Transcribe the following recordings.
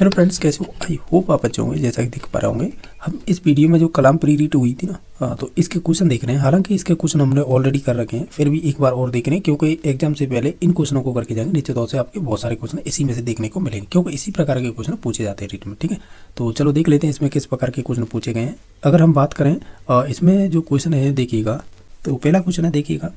Hello friends, कैसे हो? I hope आप अच्छे होंगे। जैसा कि देख पा रहे होंगे, हम इस वीडियो में जो कलाम प्री रीड हुई थी ना, तो इसके क्वेश्चन देख रहे हैं। हालांकि इसके क्वेश्चन हमने ऑलरेडी कर रखे हैं, फिर भी एक बार और देख रहे हैं क्योंकि एग्जाम से पहले इन क्वेश्चनों को करके जाएंगे। निश्चित तौर से आपके बहुत सारे क्वेश्चन इसी में से देखने को मिलेंगे क्योंकि इसी प्रकार के क्वेश्चन पूछे जाते हैं रीट में। ठीक है, तो चलो देख लेते हैं इसमें किस प्रकार के क्वेश्चन पूछे गए हैं। अगर हम बात करें इसमें जो क्वेश्चन है देखिएगा, तो पहला क्वेश्चन है देखिएगा,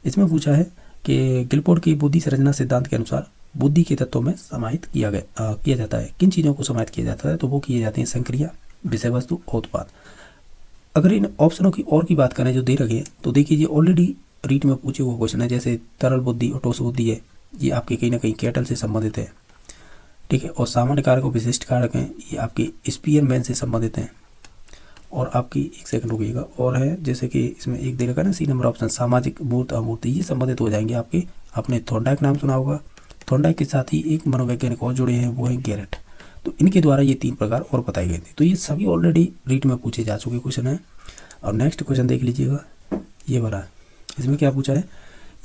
इसमें पूछा है कि गिलपोर्ट की बुद्धि संरचना सिद्धांत के अनुसार बुद्धि के तत्वों में समाहित किया जाता है। किन चीज़ों को समाहित किया जाता है? तो वो किए जाते हैं संक्रिया, विषय वस्तु और उत्पाद। अगर इन ऑप्शनों की और की बात करें जो दे रखे हैं, तो देखिए ये ऑलरेडी रीट में पूछे हुए क्वेश्चन है। जैसे तरल बुद्धि और ठोस बुद्धि है, ये आपके कहीं ना कहीं केटल से संबंधित है। ठीक है, और सामान्य कारक और विशिष्ट कारक हैं, ये आपके स्पीयरमैन से संबंधित हैं। और आपकी एक सेकंड रुकिएगा, और है जैसे कि इसमें एक दे रखा है ना, सी नंबर ऑप्शन, सामाजिक मूर्त अमूर्त, ये संबंधित हो जाएंगे आपके। आपने थॉर्नडाइक नाम सुना होगा, थॉर्नडाइक के साथ ही एक मनोवैज्ञानिक और जुड़े हैं, वो है गैरेट। तो इनके द्वारा ये 3 प्रकार और बताए गए थे। तो ये सभी ऑलरेडी रीट में पूछे जा चुके क्वेश्चन हैं। और नेक्स्ट क्वेश्चन देख लीजिएगा, ये वाला। इसमें क्या पूछा है?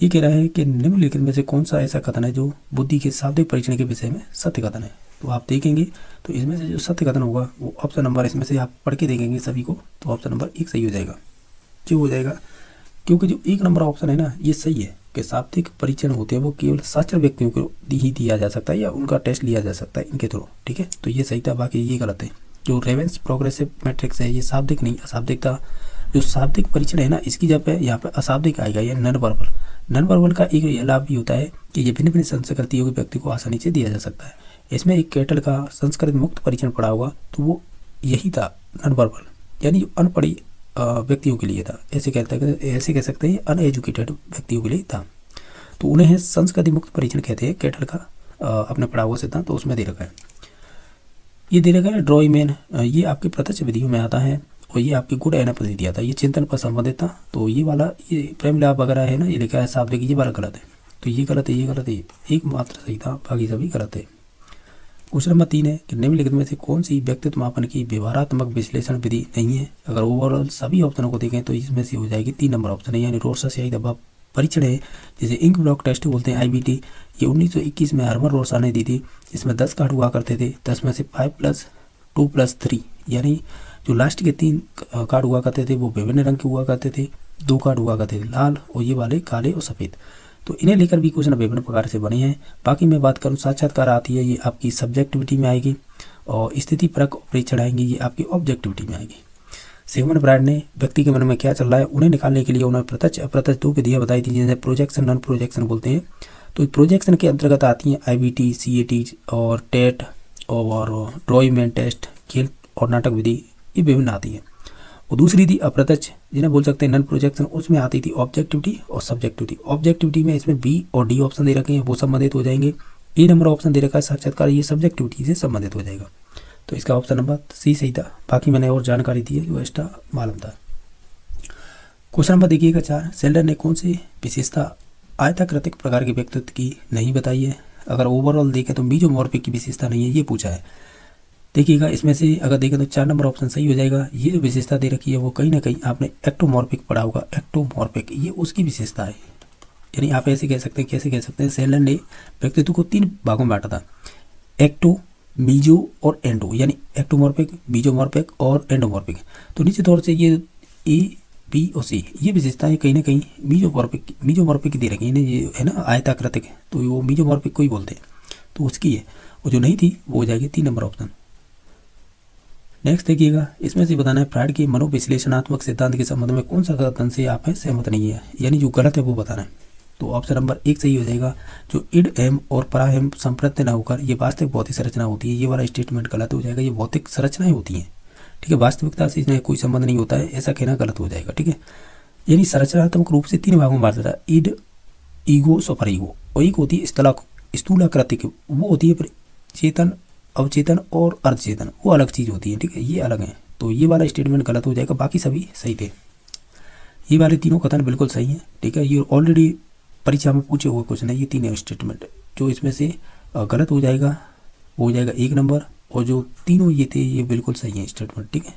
ये कह रहा है कि निम्नलिखित में से कौन सा ऐसा कथन है जो बुद्धि के शाब्दिक परीक्षण के विषय में सत्य कथन है? तो आप देखेंगे तो इसमें से जो सत्य कथन होगा वो ऑप्शन नंबर, इसमें से आप पढ़ के देखेंगे सभी को, तो ऑप्शन नंबर 1 सही हो जाएगा। क्यों हो जाएगा? क्योंकि जो 1 नंबर ऑप्शन है ना, ये सही है कि शाब्दिक परीक्षण होते हैं वो केवल साक्षर व्यक्तियों को ही दिया जा सकता है या उनका टेस्ट लिया जा सकता है इनके थ्रू। ठीक है, तो ये सही था, बाकी ये गलत है। जो रेवेंस प्रोग्रेसिव मैट्रिक्स है, ये शाब्दिक नहीं अशाब्दिक था। जो शाब्दिक परीक्षण है ना, इसकी जब है यहाँ पे अशाब्दिक आएगा, ये नॉन वर्बल। नॉन वर्बल का एक यह लाभ भी होता है कि ये भिन्न भिन्न संस्कृतियों के व्यक्ति को आसानी से दिया जा सकता है। इसमें एक केटल का संस्कृत मुक्त परीक्षण पड़ा होगा, तो वो यही था, नॉन वर्बल, यानी जो अनपढ़ी व्यक्तियों के लिए था। ऐसे कह सकते हैं अनएजुकेटेड व्यक्तियों के लिए था। तो उन्हें संस्कृति मुक्त परीक्षण कहते हैं। केटल का अपने पढ़ा हुआ सिद्धांत, तो उसमें दे रखा है। ये दे रखा है ड्रॉयमैन, ये आपके प्रत्यक्ष विधियों में आता है। और ये आपकी गुड एनापति दिया था, ये चिंतन पर संबंधित था। तो ये वाला, ये प्रेम लाभ वगैरह है ना, ये लिखा है शाब्दिक, ये वाला गलत है। तो ये गलत है, ये गलत है, एक मात्र सही था, बाकी सभी गलत है। क्वेश्चन नंबर 3 है कि निम्नलिखित में से कौन सी व्यक्तित्व मापन की व्यवहारात्मक विश्लेषण विधि नहीं है? अगर ओवरऑल सभी ऑप्शनों को देखें तो इसमें से हो जाएगी 3 नंबर ऑप्शन है, यानी रोरसा स्याही धब्बा परीक्षण है, जिसे इंक ब्लॉक टेस्ट बोलते हैं, IBT। ये 1921 में हरमन रोरसा ने दी थी। इसमें 10 कार्ड हुआ करते थे, 10 में से 5+2+3, यानी जो लास्ट के 3 कार्ड हुआ करते थे वो विभिन्न रंग के हुआ करते थे। 2 कार्ड हुआ करते थे लाल, और ये वाले काले और सफ़ेद। तो इन्हें लेकर भी क्वेश्चन विभिन्न प्रकार से बने हैं। बाकी मैं बात करूं, साक्षात्कार आती है, ये आपकी सब्जेक्टिविटी में आएगी, और स्थिति परक परीक्षण आएंगी, ये आपकी ऑब्जेक्टिविटी में आएगी। सिगमंड फ्रॉइड ने व्यक्ति के मन में क्या चल रहा है उन्हें निकालने के लिए उन्होंने प्रत्यक्ष अप्रत्यक्ष 2 विधियाँ बताई थी, जिन्हें प्रोजेक्शन नॉन प्रोजेक्शन बोलते हैं। तो प्रोजेक्शन के अंतर्गत आती हैं IBT, CAT और टेट और ड्रॉयमैन टेस्ट, खेल और नाटक विधि, ये विभिन्न आती है। और दूसरी थी अप्रत्यक्ष, जिन्हें बोल सकते हैं नॉन प्रोजेक्शन, उसमें आती थी ऑब्जेक्टिविटी और सब्जेक्टिविटी। ऑब्जेक्टिविटी में इसमें B और D ऑप्शन दे रखे हैं, वो संबंधित हो जाएंगे। A नंबर ऑप्शन दे रखा है साक्षात्कार, ये सब्जेक्टिविटी से संबंधित हो जाएगा। तो इसका ऑप्शन नंबर C सही था। बाकी मैंने और जानकारी दी है जो एक्स्ट्रा मालूम था। क्वेश्चन नंबर देखिएगा 4, सेल्डन ने कौन सी विशेषता आयताकृतिक प्रकार के व्यक्तित्व की नहीं बताई है? अगर ओवरऑल देखें तो मीजोमॉर्फिक की विशेषता नहीं है, ये पूछा है। देखिएगा इसमें से अगर देखें तो 4 नंबर ऑप्शन सही हो जाएगा। ये जो विशेषता दे रखी है वो कहीं ना कहीं आपने एक्टोमॉर्फिक पढ़ा होगा, एक्टोमॉर्फिक, ये उसकी विशेषता है। यानी आप ऐसे कह सकते हैं, कैसे कह सकते हैं, सेल्डन ने व्यक्तित्व को 3 भागों में बांटा था, एक्टो, मीजो और एंडो, यानी एक्टोमॉर्फिक, मीजोमॉर्फिक और एंडोमॉर्फिक। तो निश्चित तौर से ये A, B और C, ये विशेषताएं कहीं ना कहीं मीजोमॉर्फिक दे रखी है, ये है ना आयताकृतिक, तो वो मीजोमॉर्फिक को ही बोलते हैं, तो उसकी है। और जो नहीं थी वो हो जाएगी 3 नंबर ऑप्शन। नेक्स्ट देखिएगा, इसमें से बताना है फ्रॉइड के मनोविश्लेषणात्मक सिद्धांत के संबंध में कौन सा कथन से आप है सहमत नहीं है, यानी जो गलत है वो बताना है। तो ऑप्शन नंबर 1 सही हो जाएगा। जो इड एम और परा एम संप्रत्य न होकर ये वास्तविक भौतिक संरचना होती है, ये वाला स्टेटमेंट गलत हो जाएगा। ये भौतिक संरचनाएं होती हैं, ठीक है, वास्तविकता से इसमें कोई संबंध नहीं होता है, ऐसा कहना गलत हो जाएगा। ठीक है, यानी संरचनात्मक रूप से 3 भागों में बांटा था, इड, ईगो, सुपर ईगो। और एक होती है स्थूलाकृतिक, वो होती है चेतन, अवचेतन और अर्धचेतन, वो अलग चीज़ होती है। ठीक है, ये अलग है, तो ये वाला स्टेटमेंट गलत हो जाएगा, बाकी सभी सही थे। ये वाले तीनों कथन बिल्कुल सही हैं। ठीक है, ये ऑलरेडी परीक्षा में पूछे हुए क्वेश्चन है, ये 3 स्टेटमेंट। जो इसमें से गलत हो जाएगा वो हो जाएगा 1 नंबर, और जो तीनों ये थे ये बिल्कुल सही है स्टेटमेंट। ठीक है,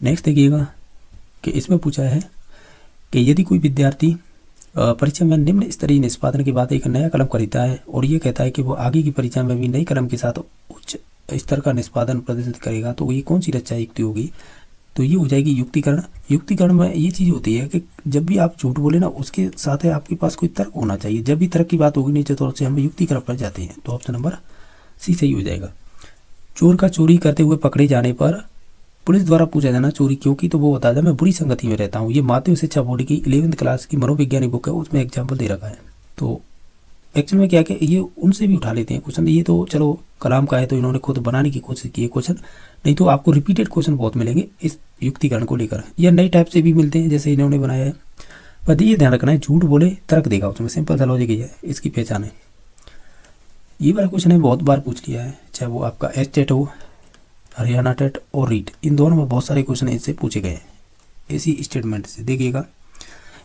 नेक्स्ट देखिएगा कि इसमें पूछा है कि यदि कोई विद्यार्थी परीक्षा में निम्न स्तरीय निष्पादन के बाद एक नया कलम खरीदता है और ये कहता है कि वो आगे की परीक्षा में भी नई कलम के साथ उच्च स्तर का निष्पादन प्रदर्शित करेगा, तो ये कौन सी रक्षा युक्ति होगी? तो ये हो जाएगी युक्तिकरण। युक्तिकरण में ये चीज़ होती है कि जब भी आप झूठ बोले ना, उसके साथ है आपके पास कोई तर्क होना चाहिए। जब भी तर्क की बात होगी नीचे तौर से हम युक्तिकरण पर जाते हैं। तो ऑप्शन नंबर सी सही हो जाएगा। चोर का चोरी करते हुए पकड़े जाने पर पुलिस द्वारा पूछा जाना चोरी क्यों की, तो वो बता दें मैं बुरी संगति में रहता हूँ। ये माध्यमिक शिक्षा बोर्ड की 11वीं क्लास की मनोविज्ञानी बुक है, उसमें एग्जाम्पल दे रखा है। तो एक्चुअल में क्या ये उनसे भी उठा लेते हैं क्वेश्चन। ये तो चलो कलाम का है तो इन्होंने खुद बनाने की कोशिश की है क्वेश्चन, नहीं तो आपको रिपीटेड क्वेश्चन बहुत मिलेंगे इस युक्तिकरण को लेकर, या नए टाइप से भी मिलते हैं जैसे इन्होंने बनाया है। पर ये ध्यान रखना है झूठ बोले तर्क देगा उसमें, सिंपल सा लॉजिक ही है, इसकी पहचान है। ये वाला क्वेश्चन है बहुत बार पूछ लिया है, चाहे वो आपका एच हो, हरियाणा टेट और रीट, इन दोनों में बहुत सारे क्वेश्चन इससे पूछे गए हैं इसी स्टेटमेंट से। देखिएगा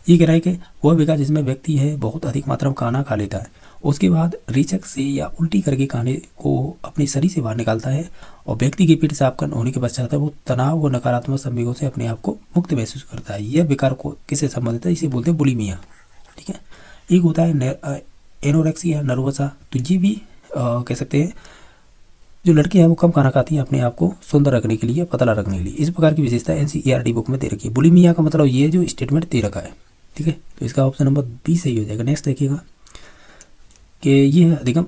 ये कह रहा है कि वह विकास जिसमें व्यक्ति है बहुत अधिक मात्रा में खाना खा लेता है, उसके बाद रेचक से या उल्टी करके खाने को अपने शरीर से बाहर निकालता है और व्यक्ति के पेट साफ करने होने के पश्चात वो तनाव व नकारात्मक संवेगों से अपने आप को मुक्त महसूस करता है। यह विकार को किससे संबंधित है? इसे बोलते हैं बुलिमिया। ठीक है, एक होता है एनोरेक्सिया नर्वसा, तो ये भी कह सकते हैं जो लड़की है वो कम खाना खाती हैं अपने आप को सुंदर रखने के लिए, पतला रखने के लिए। इस प्रकार की विशेषता NCERT बुक में दे रखी है। बुलिमिया का मतलब ये जो स्टेटमेंट दे रखा है। ठीक है, तो इसका ऑप्शन नंबर बी सही हो जाएगा। नेक्स्ट देखिएगा कि ये अधिगम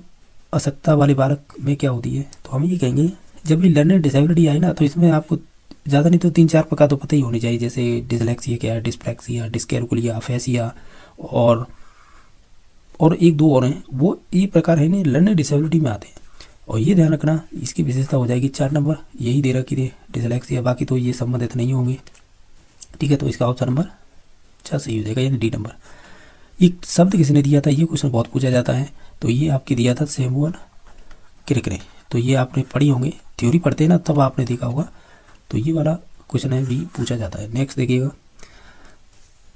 अशक्तता वाले बालक में क्या होती है, तो हम ये कहेंगे जब भी लर्निंग डिसेबिलिटी आई ना, तो इसमें आपको ज़्यादा नहीं तो 3-4 प्रकार तो पता ही होनी चाहिए, जैसे डिसलेक्सिया क्या है, डिस्प्लेक्सिया, डिस्कैलकुलिया, अफेसिया और 1-2 और हैं, वो ये प्रकार है नहीं लर्निंग डिसेबिलिटी में आते हैं। और ये ध्यान रखना इसकी विशेषता हो जाएगी 4 नंबर, यही दे रखी थी डिसलेक्सिया, बाकी तो ये संबंधित नहीं होंगे। ठीक है, तो इसका ऑप्शन नंबर 6 सही हो जाएगा, यानी डी नंबर। ये शब्द किसने दिया था, ये क्वेश्चन बहुत पूछा जाता है, तो ये आपके दिया था सैमुअल क्रिक। तो ये आपने पढ़ी होंगे, थ्योरी पढ़ते हैं ना तब आपने देखा होगा, तो ये वाला क्वेश्चन है भी पूछा जाता है। नेक्स्ट देखिएगा,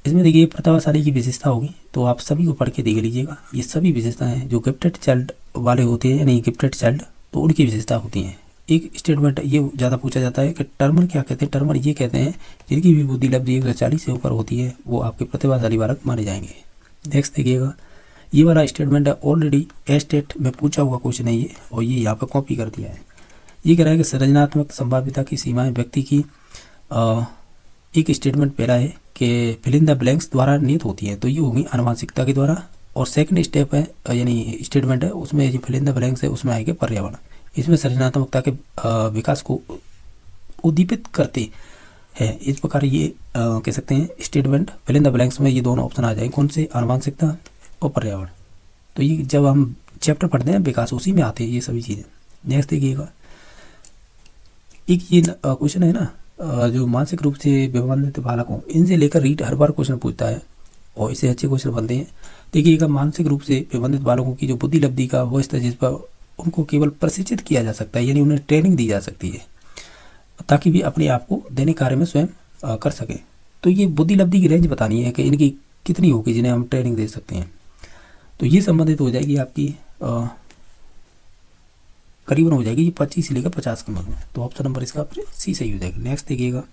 इसमें देखिए प्रतिभाशाली की विशेषता होगी, तो आप सभी को पढ़ के देख लीजिएगा। ये सभी विशेषताएं जो गिफ्टेड चाइल्ड वाले होते हैं, यानी गिफ्टेड चाइल्ड, तो उनकी विशेषता होती हैं। एक स्टेटमेंट ये ज़्यादा पूछा जाता है कि टर्मर क्या कहते हैं। टर्मर ये कहते हैं जिनकी भी बुद्धि लब्धि 140 से ऊपर होती है, वो आपके प्रतिभाशाली बालक माने जाएंगे। नेक्स्ट देखिएगा, ये वाला स्टेटमेंट है ऑलरेडी एस्टेट में पूछा हुआ क्वेश्चन है ये, और ये यहाँ पर कॉपी कर दिया है। ये कह रहा है कि सृजनात्मक संभाव्यता की सीमाएं व्यक्ति की एक स्टेटमेंट पहला है कि फिल इन द ब्लैंक्स द्वारा नियत होती है, तो ये होगी आनुवंशिकता के द्वारा। और सेकंड स्टेप है यानी स्टेटमेंट है उसमें जो फिल इन द ब्लैंक्स है उसमें आएगा पर्यावरण। इसमें सृजनात्मकता के विकास को उद्दीपित करते हैं। इस प्रकार ये कह सकते हैं statement fill in the blanks में ये दोनों ऑप्शन आ जाएंगे, कौन से, आनुवंशिकता और पर्यावरण। तो ये जब हम चैप्टर पढ़ते हैं विकास उसी में आते हैं ये सभी चीज़ें। नेक्स्ट देखिएगा, एक ये क्वेश्चन है ना जो मानसिक रूप से विभवान्वित बालक हों, इनसे लेकर रीट हर बार क्वेश्चन पूछता है और इससे अच्छे क्वेश्चन बनते हैं। देखिएगा, मानसिक रूप से विभवान्वित बालकों की जो बुद्धि लब्धि का वो स्तर जिस पर उनको केवल प्रशिक्षित किया जा सकता है, यानी उन्हें ट्रेनिंग दी जा सकती है ताकि भी अपने आप को दैनिक कार्य में स्वयं कर सकें। तो ये बुद्धि लब्धि की रेंज बतानी है कि इनकी कितनी होगी जिन्हें हम ट्रेनिंग दे सकते हैं। तो ये संबंधित हो जाएगी आपकी करीबन हो जाएगी ये 25 से लेकर 50 के मध्य में। तो ऑप्शन नंबर इसका सी सही हो जाएगा। नेक्स्ट देखिएगा,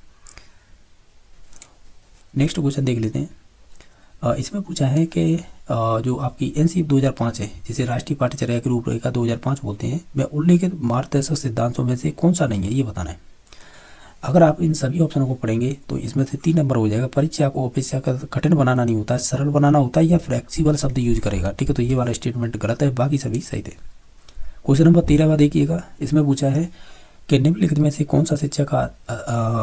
नेक्स्ट क्वेश्चन देख लेते हैं। इसमें पूछा है कि जो आपकी NCERT 2005 है, जिसे राष्ट्रीय पाठ्यचर्या के रूपरेखा 2005 बोलते हैं, वह उल्लेखित मार्गदर्शक सिद्धांतों में से कौन सा नहीं है, ये बताना है। अगर आप इन सभी ऑप्शनों को पढ़ेंगे तो इसमें से 3 नंबर हो जाएगा। परीक्षा को अपेक्षाकृत कठिन बनाना नहीं होता है, सरल बनाना होता है, या फ्लेक्सिबल शब्द यूज करेगा। ठीक है, तो ये वाला स्टेटमेंट गलत है, बाकी सभी सही थे। क्वेश्चन नंबर 13 देखिएगा, इसमें पूछा है कि निम्नलिखित में से कौन सा शिक्षा का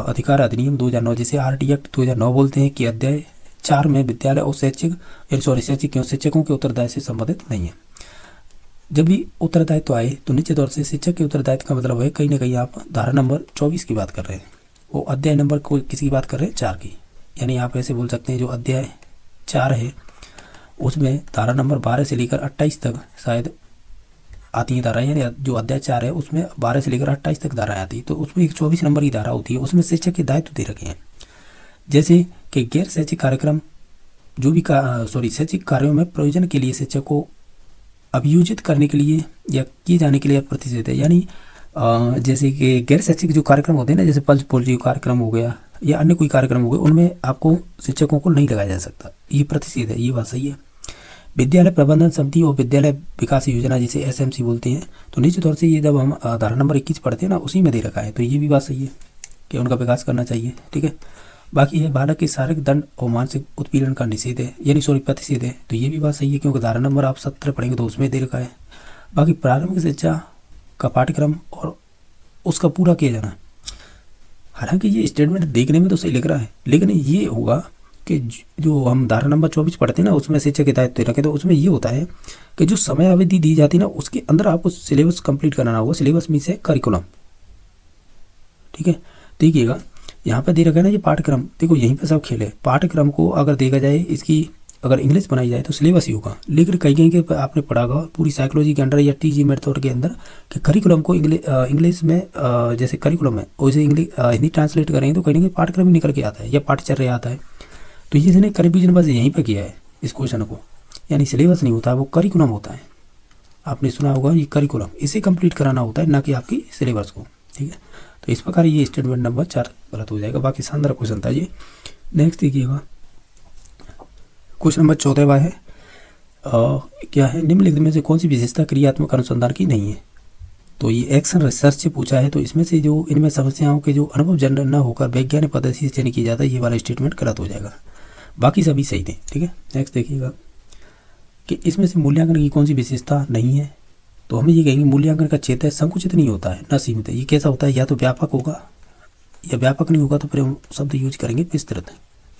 अधिकार अधिनियम 2009, जिसे RT एक्ट 2009 बोलते हैं, कि अध्याय 4 में विद्यालय और शिक्षकों के उत्तरदायित्व से संबंधित नहीं है। जब भी उत्तरदायित्व आए तो निश्चित तौर से शिक्षक के उत्तरदायित्व का मतलब है कहीं ना कहीं आप धारा नंबर 24 की बात कर रहे हैं, वो अध्याय नंबर को किसकी बात कर रहे हैं, 4 की। यानी आप ऐसे बोल सकते हैं जो अध्याय 4 है उसमें धारा नंबर 12 से लेकर 28 तक शायद आती है धारा, यानी जो अध्याय 4 है उसमें 12 से लेकर 28 तक धाराएं आती है। तो उसमें एक 24 नंबर की धारा होती है, उसमें शिक्षक के दायित्व दे रखे हैं, जैसे कि गैर शैक्षिक कार्यक्रम जो भी शैक्षिक कार्यों में प्रयोजन के लिए शिक्षक को अभियोजित करने के लिए या किए जाने के लिए प्रतिष्ठित है। यानी जैसे कि गैर शैक्षिक जो कार्यक्रम होते हैं ना, जैसे पल्स पोलियो कार्यक्रम हो गया, या अन्य कोई कार्यक्रम हो गए, उनमें आपको शिक्षकों को नहीं लगाया जा सकता। ये प्रतिषेध है, ये बात सही है। विद्यालय प्रबंधन समिति और विद्यालय विकास योजना जिसे एसएमसी बोलते हैं, तो निश्चित तौर से ये जब हम धारा नंबर 21 पढ़ते हैं ना, उसी में दे रखा है, तो ये भी बात सही है कि उनका विकास करना चाहिए। ठीक है, बाकी है बालक के शारीरिक दंड और मानसिक उत्पीड़न का निषेध है, यानी सॉरी प्रतिषेध है, तो ये भी बात सही है क्योंकि धारा नंबर आप 17 पढ़ेंगे तो उसमें दे रखा है। बाकी प्रारंभिक शिक्षा का पाठ्यक्रम और उसका पूरा किया जाना, हालांकि ये स्टेटमेंट देखने में तो सही लग रहा है, लेकिन ये होगा कि जो हम धारा नंबर 24 पढ़ते हैं ना, उसमें शिक्षा के दायित्व रखे, तो उसमें ये होता है कि जो समय अवधि दी जाती है ना, उसके अंदर आपको सिलेबस कंप्लीट कराना होगा। सिलेबस मीन्स है करिकुलम। ठीक है, देखिएगा यहाँ पे दे रखा है ना ये पाठ्यक्रम, देखो यहीं पे सब खेल है। पाठ्यक्रम को अगर देखा जाए, इसकी अगर इंग्लिश बनाई जाए तो सिलेबस ही होगा, लेकिन कहीं कहीं के आपने पढ़ा होगा पूरी साइकोलॉजी के अंडर या टीजी मेथड के अंदर कि करिकुलम को इंग्लिश में जैसे करिकुलम है वैसे इंग्लिश हिंदी ट्रांसलेट करेंगे तो कहीं ना कहीं पाठ्यक्रम ही निकल के आता है या पाठ्यचर्या आता है। तो ये जिन्हें कन्फ्यूजन बस यहीं पर किया है इस क्वेश्चन को, यानी सिलेबस नहीं होता, वो करिकुलम होता है। आपने सुना होगा ये करिकुलम, इसे कंप्लीट कराना होता है, ना कि आपकी सिलेबस को। ठीक है, तो इस प्रकार ये स्टेटमेंट नंबर 4 गलत हो जाएगा। बाकी शानदार क्वेश्चन था ये। नेक्स्ट देखिएगा, क्वेश्चन नंबर 14 है क्या है, निम्नलिखित में से कौन सी विशेषता क्रियात्मक अनुसंधान की नहीं है। तो ये एक्शन रिसर्च से पूछा है, तो इसमें से जो इनमें समस्याओं के जो अनुभव जनरल न होकर वैज्ञानिक पद्धति से चयन किया जाता है, ये वाला स्टेटमेंट गलत हो जाएगा। बाकी सभी सही थे। ठीक है, नेक्स्ट देखिएगा कि इसमें से मूल्यांकन की कौन सी विशेषता नहीं है। तो हम ये कहेंगे मूल्यांकन का क्षेत्र संकुचित नहीं होता है, न सीमित है। ये कैसा होता है, या तो व्यापक होगा या व्यापक नहीं होगा, तो फिर हम शब्द यूज करेंगे विस्तृत।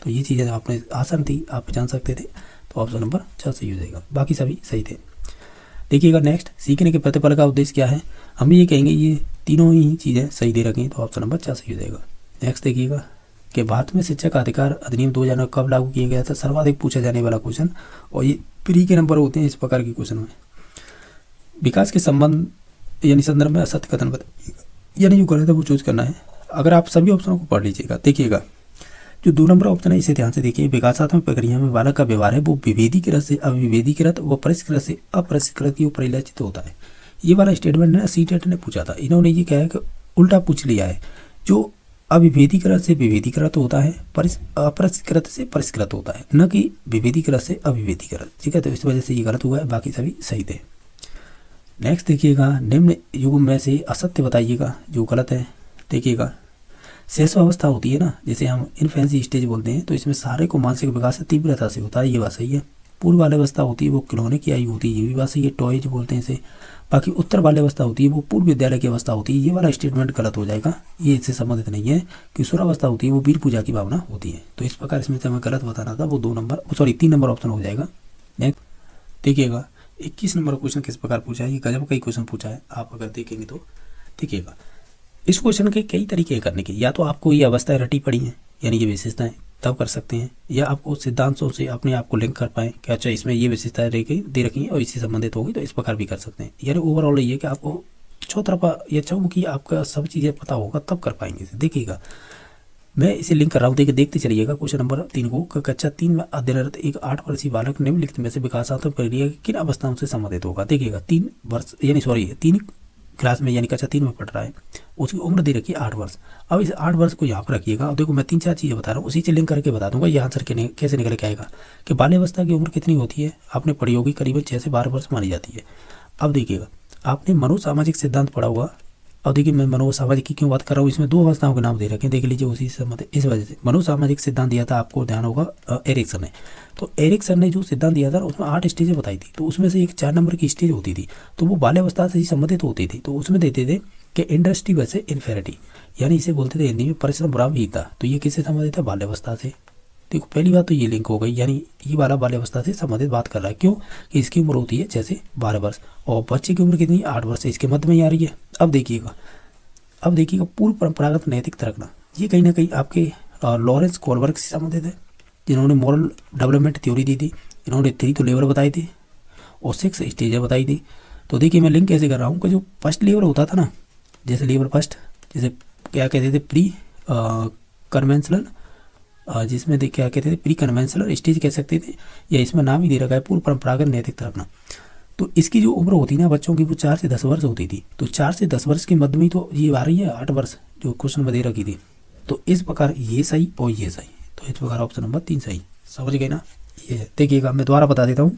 तो ये चीज़ें आपने आसान थी, आप जान सकते थे, तो ऑप्शन नंबर 6 सही हो जाएगा। बाकी सभी सही थे। देखिएगा नेक्स्ट, सीखने के प्रतिफल का उद्देश्य क्या है। हम ये कहेंगे ये तीनों ही चीज़ें सही दे रखी हैं, तो ऑप्शन नंबर 4 सही हो जाएगा। नेक्स्ट देखिएगा कि भारत में शिक्षा का अधिकार अधिनियम 2000 कब लागू किया गया था, सर्वाधिक पूछा जाने वाला क्वेश्चन, और ये प्री के नंबर होते हैं इस प्रकार के क्वेश्चन में। विकास के संबंध यानी संदर्भ में असत्य कथन बताइएगा, यानी जो गलत है वो चूज करना है। अगर आप सभी ऑप्शनों को पढ़ लीजिएगा, देखिएगा जो 2 नंबर ऑप्शन है इसे ध्यान से देखिए। विकासात्मक प्रक्रिया में बालक का व्यवहार है वो विभेदीकृत से अविभेदीकृत व परिष्कृत से अपरिष्कृत की परिलक्षित होता है। ये वाला स्टेटमेंट ना सीटेट ने पूछा था, इन्होंने ये कहा है कि उल्टा पूछ लिया है। जो अविभेदीकृत से विभेदीकृत होता है, अपरिष्कृत से परिष्कृत होता है, न कि विभेदीकृत से अविभेदीकृत। ठीक है, तो इस वजह से ये गलत हुआ है, बाकी सभी सही थे। नेक्स्ट देखिएगा, निम्न युग में से असत्य बताइएगा जो गलत है। देखिएगा शैशव अवस्था होती है ना, जैसे हम इन्फेंसी स्टेज बोलते हैं, तो इसमें सारे को मानसिक विकास से तीव्रता से होता है, ये बात सही है। पूर्व बाल्यावस्था होती है वो खिलौने की आयु होती है, ये भी बात सही है, टॉयज बोलते हैं इसे। बाकी उत्तर बाल्यावस्था होती है वो पूर्व विद्यालय की अवस्था होती है, ये वाला स्टेटमेंट गलत हो जाएगा, ये इससे संबंधित नहीं है। किशोरावस्था होती है वो वीर पूजा की भावना होती है। तो इस प्रकार इसमें से हमें गलत बताना था, वो 3 नंबर ऑप्शन हो जाएगा। नेक्स्ट देखिएगा 21 नंबर क्वेश्चन किस प्रकार पूछा है, ये गजब का ही क्वेश्चन पूछा है। आप अगर देखेंगे तो देखिएगा इस क्वेश्चन के कई तरीके करने के, या तो आपको ये अवस्थाएं रटी पड़ी हैं यानी ये विशेषताएं, तब कर सकते हैं, या आपको सिद्धांतों से अपने आप को लिंक कर पाएँ कि अच्छा इसमें ये विशेषताएं दे रखी हैं और इससे संबंधित होगी, तो इस प्रकार भी कर सकते हैं। यानी ओवरऑल ये कि आपको चौतरफा या चौमुखी आपका सब चीज़ें पता होगा तब कर पाएंगे इसे। देखिएगा मैं इसे लिंक कर रहा हूँ, देखते चलिएगा। क्वेश्चन नंबर 3 को कक्षा 3 में अध्ययनरत एक 8 वर्षीय बालक निम्नलिखित में से विकासात्मक प्रक्रिया की किन अवस्थाओं से संबंधित होगा। देखिएगा 3 क्लास में यानी कक्षा 3 में पढ़ रहा है, उसकी उम्र दे रखी है 8 वर्ष। अब इस 8 वर्ष को यहाँ पर रखिएगा, और देखो मैं 3-4 चीज़ें बता रहा हूँ, उसी से लिंक करके बता दूंगा ये आंसर कैसे निकल के आएगा। कि बाल्यावस्था की उम्र कितनी होती है, आपने पढ़ी होगी, करीबन 6 से 12 वर्ष मानी जाती है। अब देखिएगा आपने मनोसामाजिक सिद्धांत पढ़ा होगा। अब देखिए मैं मनोसामाजिक की क्यों बात कर रहा हूँ, इसमें 2 अवस्थाओं के नाम दे रखे हैं, देख लीजिए उसी से संबंधित। इस वजह से मनोसामाजिक सिद्धांत दिया था, आपको ध्यान होगा एरिक्सन ने। तो एरिक्सन ने जो सिद्धांत दिया था उसमें 8 स्टेजें बताई थी, तो उसमें से एक 4 नंबर की स्टेज होती थी, तो वो बाल्यावस्था से ही संबंधित होती थी। तो उसमें देते थे कि इंडस्ट्री वैसे इन्फेरिटी, यानी इसे बोलते थे हिंदी में परिश्रम बुरा भी था। तो ये किससे संबंधित है, बाल्यावस्था से। देखो पहली बात तो ये लिंक हो गई, यानी ये वाला बाल्यावस्था से संबंधित बात कर रहा है। क्यों कि इसकी उम्र होती है 6 से 12 वर्ष और बच्चे की उम्र कितनी 8 वर्ष है, इसके मध्य में ही आ रही है। अब देखिएगा पूर्व परंपरागत नैतिक तर्कना, ये कहीं ना कहीं आपके लॉरेंस कोलबर्ग से संबंधित है, जिन्होंने मॉरल डेवलपमेंट थ्योरी दी थी। इन्होंने 3 तो लेवल बताए थे और 6 स्टेजें बताई थी। तो देखिए मैं लिंक कैसे कर रहा हूँ कि जो फर्स्ट लेवल होता था ना, जैसे लेवल फर्स्ट, जैसे क्या कहते थे प्री कन्वेंशनल, जिसमें क्या कहते थे प्री कन्वेंशनल स्टेज कह सकते थे, या इसमें नाम ही दे रखा है पूर्व परंपरागत नैतिक तर्कना। तो इसकी जो उम्र होती ना बच्चों की वो 4 से 10 वर्ष होती थी। तो 4 से 10 वर्ष के मध्य में तो ये आ रही है 8 वर्ष जो क्वेश्चन में दे रखी थी। तो इस प्रकार ये सही और ये सही, तो इस प्रकार ऑप्शन नंबर 3 सही। समझ गए ना। ये देखिएगा, मैं दोबारा बता देता हूँ।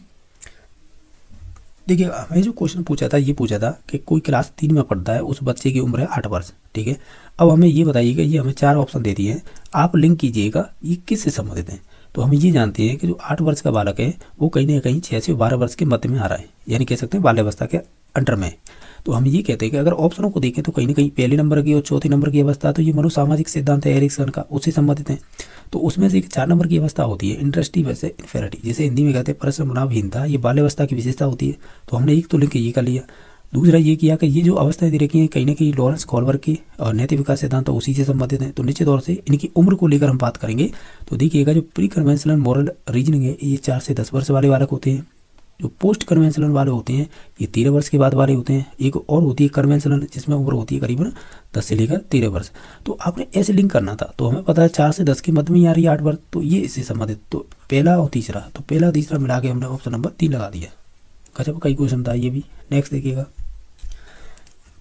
देखिए हमें जो क्वेश्चन पूछा था, ये पूछा था कि कोई क्लास 3 में पढ़ता है, उस बच्चे की उम्र है 8 वर्ष, ठीक है। अब हमें ये बताइएगा, ये हमें 4 ऑप्शन दे दिए हैं, आप लिंक कीजिएगा ये किससे संबंधित हैं। तो हम ये जानते हैं कि जो 8 वर्ष का बालक है वो कहीं ना कहीं 6 से 12 वर्ष के मध्य में आ रहा है, यानी कह सकते हैं बाल्यावस्था के अंडर में। तो हम ये कहते हैं कि अगर ऑप्शनों को देखें तो कहीं ना कहीं पहले नंबर की और चौथे नंबर की अवस्था, तो ये मनोसामाजिक सिद्धांत है एरिक्सन का, उससे संबंधित है। तो उसमें से एक 4 नंबर की अवस्था होती है इंटरेस्टी वैसे इन्फेरिटी, जिसे हिंदी में कहते हैं परिश्रमनाभहीनता, ये बाल्यावस्था की विशेषता होती है। तो हमने एक तो लिंक ये कर लिया। दूसरा ये किया कि ये जो अवस्थाएं दे रखी हैं कहीं ना कहीं लॉरेंस कोहलबर्ग की और नैतिक विकास सिद्धांत तो उसी से संबंधित है। तो निश्चित तौर से इनकी उम्र को लेकर हम बात करेंगे तो देखिएगा, जो प्री कन्वेंशनल मॉरल रीजनिंग है ये 4 से 10 वर्ष वाले बालक होते हैं। जो पोस्ट कन्वेंशनल वाले होते हैं ये 13 वर्ष के बाद वाले होते हैं। एक और होती है कन्वेंशनल, जिसमें उम्र होती है करीबन 10 से लेकर 13 वर्ष। तो आपने ऐसे लिंक करना था, तो हमें पता है 4 से 10 के मध्य में ही आ रही है 8 वर्ष, तो ये इससे संबंधित। तो पहला और तीसरा, तो पहला तीसरा मिला के हमने ऑप्शन नंबर 3 लगा दिया। गजब कई क्वेश्चन था ये भी। नेक्स्ट देखिएगा,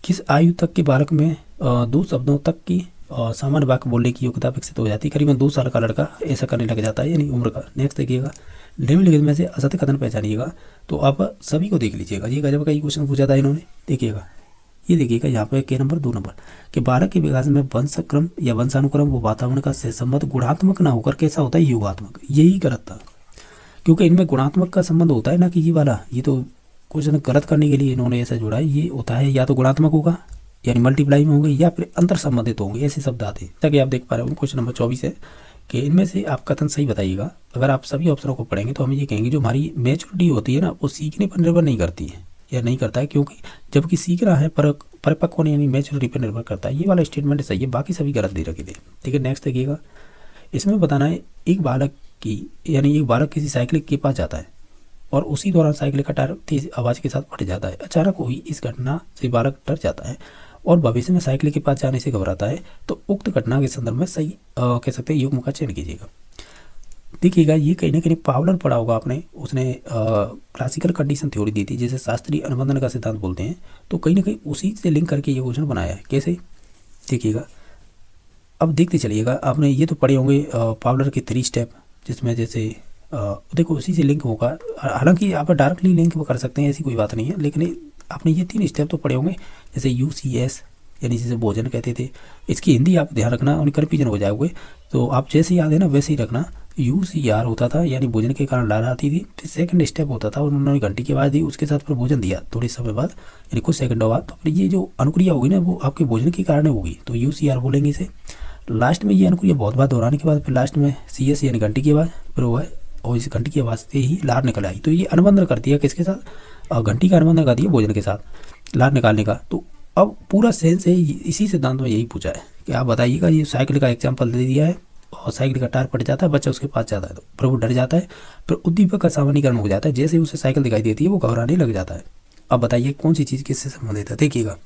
किस आयु तक के बालक में 2 शब्दों तक की सामान्य वाक्य बोलने की योग्यता विकसित हो जाती है। करीबन 2 साल का लड़का ऐसा करने लग जाता है, यानी उम्र का। नेक्स्ट देखिएगा, निम्नलिखित में से असत्य कथन पहचानिएगा। तो आप सभी को देख लीजिएगा, ये गजब का ही क्वेश्चन पूछा था इन्होंने। देखिएगा, ये देखिएगा यहाँ पे के नंबर 2 नंबर कि बालक के विकास में वंशक्रम या वंशानुक्रम व वातावरण का संबंध गुणात्मक ना होकर कैसा होता है, योगात्मक। यही गलत था, क्योंकि इनमें गुणात्मक का संबंध होता है ना कि ये वाला। ये तो क्वेश्चन गलत करने के लिए इन्होंने ऐसा जोड़ा है। ये होता है या तो गुणात्मक होगा यानी मल्टीप्लाई में होंगे, या फिर अंतर संबंधित होंगे, ऐसे शब्द आते हैं। ताकि आप देख पा रहे हो क्वेश्चन नंबर 24 है कि इनमें से आप कथन सही बताइएगा। अगर आप सभी ऑप्शनों को पढ़ेंगे तो हम ये कहेंगे जो हमारी मैच्योरिटी होती है ना, वो सीखने पर निर्भर नहीं करती है या नहीं करता है, क्योंकि जबकि सीखना है परिपक्व होने यानी मैच्योरिटी पर निर्भर करता है। ये वाला स्टेटमेंट सही है, बाकी सभी गलत दे रखे थे। ठीक है, नेक्स्ट देखिएगा, इसमें बताना है एक बालक की, यानी एक बालक किसी साइकिल के पास जाता है और उसी दौरान साइकिल का टायर तेज आवाज़ के साथ फट जाता है। अचानक हुई इस घटना से बालक डर जाता है और भविष्य में साइकिल के पास जाने से घबराता है। तो उक्त घटना के संदर्भ में सही कह सकते हैं युग्म का चयन कीजिएगा। देखिएगा, ये कहीं ना कहीं पावलर पढ़ा होगा आपने, उसने क्लासिकल कंडीशन थ्योरी दी थी जिसे शास्त्रीय अनुबंधन का सिद्धांत बोलते हैं। तो कहीं ना कहीं उसी से लिंक करके ये क्वेश्चन बनाया है। कैसे, देखिएगा, अब देखते चलिएगा। आपने ये तो पढ़े होंगे पावलर के 3 स्टेप, जिसमें जैसे देखो उसी से लिंक होगा। हालांकि आप डायरेक्टली लिंक कर सकते हैं, ऐसी कोई बात नहीं है, लेकिन आपने ये 3 स्टेप तो पढ़े होंगे। जैसे UCS यानी जिसे भोजन कहते थे, इसकी हिंदी आप ध्यान रखना और कन्फ्यूजन हो जाओगे। तो आप जैसे याद है ना वैसे ही रखना। UCR होता था यानी भोजन के कारण लार आती थी। फिर सेकंड स्टेप होता था, उन्होंने घंटी की आवाज़ दी, उसके साथ फिर भोजन दिया थोड़े समय बाद, यानी कुछ सेकंडों बाद। तो फिर ये जो अनुक्रिया होगी ना वो आपके भोजन के कारण होगी, तो UCR बोलेंगे इसे। लास्ट में ये अनुक्रिया बहुत बार दोहराने के बाद फिर लास्ट में CS यानी घंटी की आवाज़ फिर वो है, और इस घंटी की आवाज़ से ही लार निकल आई। तो ये अनुबंधन करती है किसके साथ, घंटी का अनुबंधन करती है भोजन के साथ लार निकालने का। तो अब पूरा सेंस है इसी सिद्धांत में यही पूछा है कि आप बताइएगा, ये साइकिल का एग्जाम्पल दे दिया है और साइकिल का टायर फट जाता है, बच्चा उसके पास जाता है तो प्रभु डर जाता है, फिर उद्दीपक का सामान्यीकरण हो जाता है। जैसे ही उसे साइकिल दिखाई देती है वो घबराने लग जाता है। अब बताइए कौन सी चीज़ किससे संबंधित है। देखिएगा,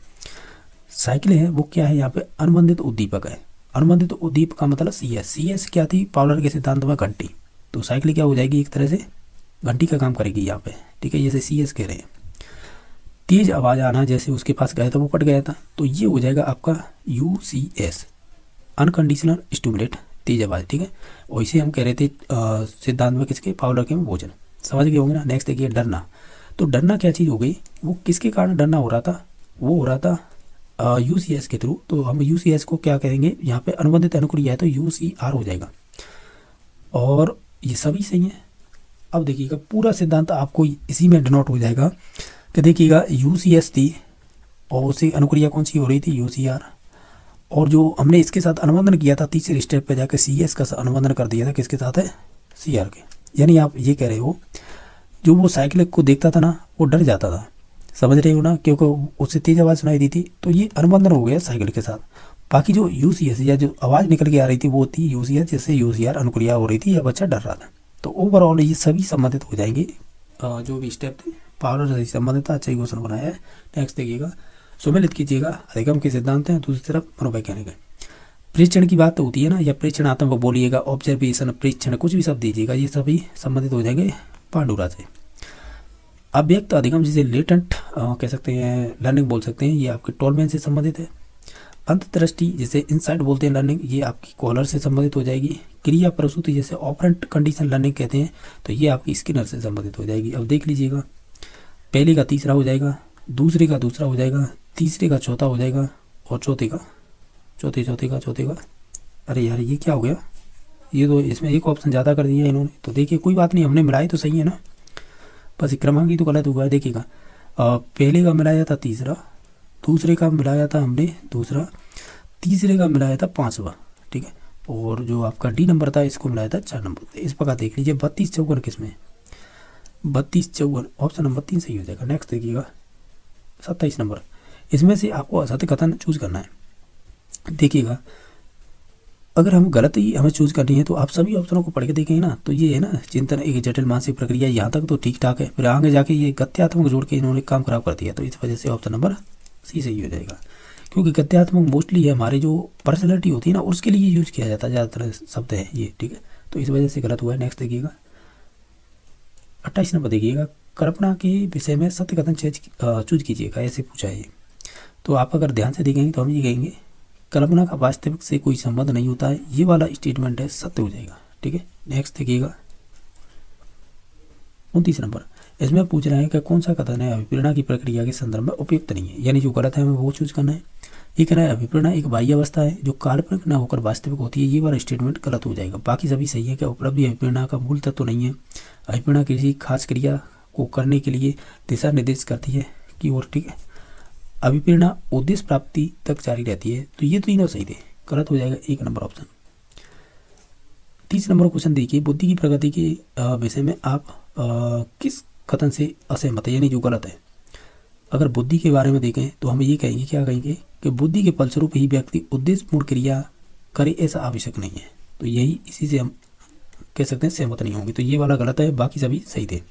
साइकिल है वो क्या है, यहाँ पे अनुबंधित उद्दीपक है। अनुबंधित उद्दीपक का मतलब CS क्या थी पावलर के सिद्धांत में, घंटी। तो साइकिल क्या हो जाएगी, एक तरह से घंटी का काम करेगी यहाँ पे। ठीक है, जैसे CS कह रहे हैं। तेज आवाज़ आना, जैसे उसके पास गया था वो फट गया था, तो ये हो जाएगा आपका UCS अनकंडीशनल स्टिमुलेट, तेज आवाज़। ठीक है, और इसे हम कह रहे थे सिद्धांत में किसके, पावलर के में भोजन। समझ गए होंगे ना। नेक्स्ट देखिए, डरना। तो डरना क्या चीज़ हो गई, वो किसके कारण डरना हो रहा था, वो हो रहा था UCS के थ्रू। तो हम UCS को क्या करेंगे, यहाँ पे अनुबंधित अनुक्रिया है तो UCR हो जाएगा, और ये सभी सही है। अब देखिएगा पूरा सिद्धांत आपको इसी में डिनोट हो जाएगा कि देखिएगा UCS थी और उसी अनुक्रिया कौन सी हो रही थी, UCR। और जो हमने इसके साथ अनुबंधन किया था तीसरे स्टेप पे जाकर CS का अनुबंधन कर दिया था, किसके साथ है, CR के। यानी आप ये कह रहे हो जो वो साइकिल को देखता था ना वो डर जाता था, समझ रहे हो ना, क्योंकि उससे तेज आवाज़ सुनाई दी थी। तो ये अनुबंधन हो गया साइकिल के साथ। बाकी जो UCS या जो आवाज़ निकल के आ रही थी वो थी UCS, जिससे UCR अनुक्रिया हो रही थी या बच्चा डर रहा था। तो ओवरऑल ये सभी संबंधित हो जाएंगे जो भी स्टेप थे, पावलर से संबंधित था। अच्छा ही क्वेश्चन बनाया है। नेक्स्ट देखिएगा, सुमेलित कीजिएगा, अधिगम के सिद्धांत हैं, दूसरी तरफ मनोवैज्ञानिक है। परीक्षण की बात तो होती है ना, या परीक्षणात्मक बोलिएगा, ऑब्जर्वेशन, परीक्षण, कुछ भी शब्द दीजिएगा, ये सभी संबंधित हो जाएंगे पांडुरा से। अव्यक्त अधिगम जिसे लेटेंट कह सकते हैं, लर्निंग बोल सकते हैं, ये आपके टोलमैन से संबंधित है। अंतर्दृष्टि जैसे इनसाइट बोलते हैं लर्निंग, ये आपकी कॉलर से संबंधित हो जाएगी। क्रिया प्रसूति जैसे ऑपरेंट कंडीशन लर्निंग कहते हैं, तो ये आपकी स्किनर से संबंधित हो जाएगी। अब देख लीजिएगा, पहले का तीसरा हो जाएगा, दूसरे का दूसरा हो जाएगा, तीसरे का चौथा हो जाएगा, और चौथे का चौथे का अरे यार ये क्या हो गया, ये तो इसमें एक ऑप्शन ज़्यादा कर दिया इन्होंने। तो देखिए कोई बात नहीं, हमने मिलाए तो सही है ना, बस क्रमांक ही तो गलत हुआ है। देखिएगा पहले का मिलाया था तीसरा, दूसरे का मिलाया था हमने दूसरा, तीसरे का मिलाया था पाँचवा, ठीक है, और जो आपका डी नंबर था इसको मिलाया था 4 नंबर। इस प्रकार देख लीजिए 32 54 किसमें, 32 54 ऑप्शन नंबर 3 सही हो जाएगा। नेक्स्ट देखिएगा 27 नंबर, इसमें से आपको असत्य कथन चूज करना है। देखिएगा अगर हम गलत ही हमें चूज करनी है तो आप सभी ऑप्शनों को पढ़ के देखेंगे ना, तो ये है ना चिंतन एक जटिल मानसिक प्रक्रिया, यहाँ तक तो ठीक ठाक है, फिर आगे जाके ये गत्यात्मक जोड़ के इन्होंने काम खराब कर दिया, तो इस वजह से ऑप्शन नंबर सी सही हो जाएगा। क्योंकि गत्यात्मक मोस्टली है हमारे जो पर्सनैलिटी होती है ना उसके लिए यूज किया जाता है, ज़्यादातर शब्द है ये, ठीक है, तो इस वजह से गलत हुआ है। नेक्स्ट देखिएगा 28 नंबर देखिएगा, कल्पना के विषय में सत्य कथन चूज कीजिएगा, ऐसे पूछा है। तो आप अगर ध्यान से देखेंगे तो हम ये कहेंगे कल्पना का वास्तविक से कोई संबंध नहीं होता है, ये वाला स्टेटमेंट है सत्य हो जाएगा, ठीक है। नेक्स्ट देखिएगा 29 नंबर, इसमें पूछ रहे हैं कि कौन सा कथन है अभिप्रेरणा की प्रक्रिया के संदर्भ में उपयुक्त नहीं है, यानी जो गलत है हमें वो चूज करना है। ये कह रहा है अभिप्रेरणा एक बाह्य अवस्था है जो काल्पनिक न होकर वास्तविक होती है, ये वाला स्टेटमेंट गलत हो जाएगा। बाकी सभी सही है कि उपलब्धि अभिप्रेरणा का मूल तत्व नहीं है, अभिप्रेरणा किसी खास क्रिया को करने के लिए दिशा निर्देश करती है की ओर, ठीक है। अभिप्रेरणा उद्देश्य प्राप्ति तक जारी रहती है, तो ये तीनों सही थे, गलत हो जाएगा 1 नंबर ऑप्शन। 30 नंबर क्वेश्चन देखिए, बुद्धि की प्रगति के विषय में आप किस कथन से असहमत है, यानी जो गलत है। अगर बुद्धि के बारे में देखें तो हम ये कहेंगे, क्या कहेंगे कि बुद्धि के फलस्वरूप ही व्यक्ति उद्देश्यपूर्ण क्रिया करे ऐसा आवश्यक नहीं है, तो यही इसी से हम कह सकते हैं सहमत नहीं होंगे, तो ये वाला गलत है, बाकी सभी सही थे।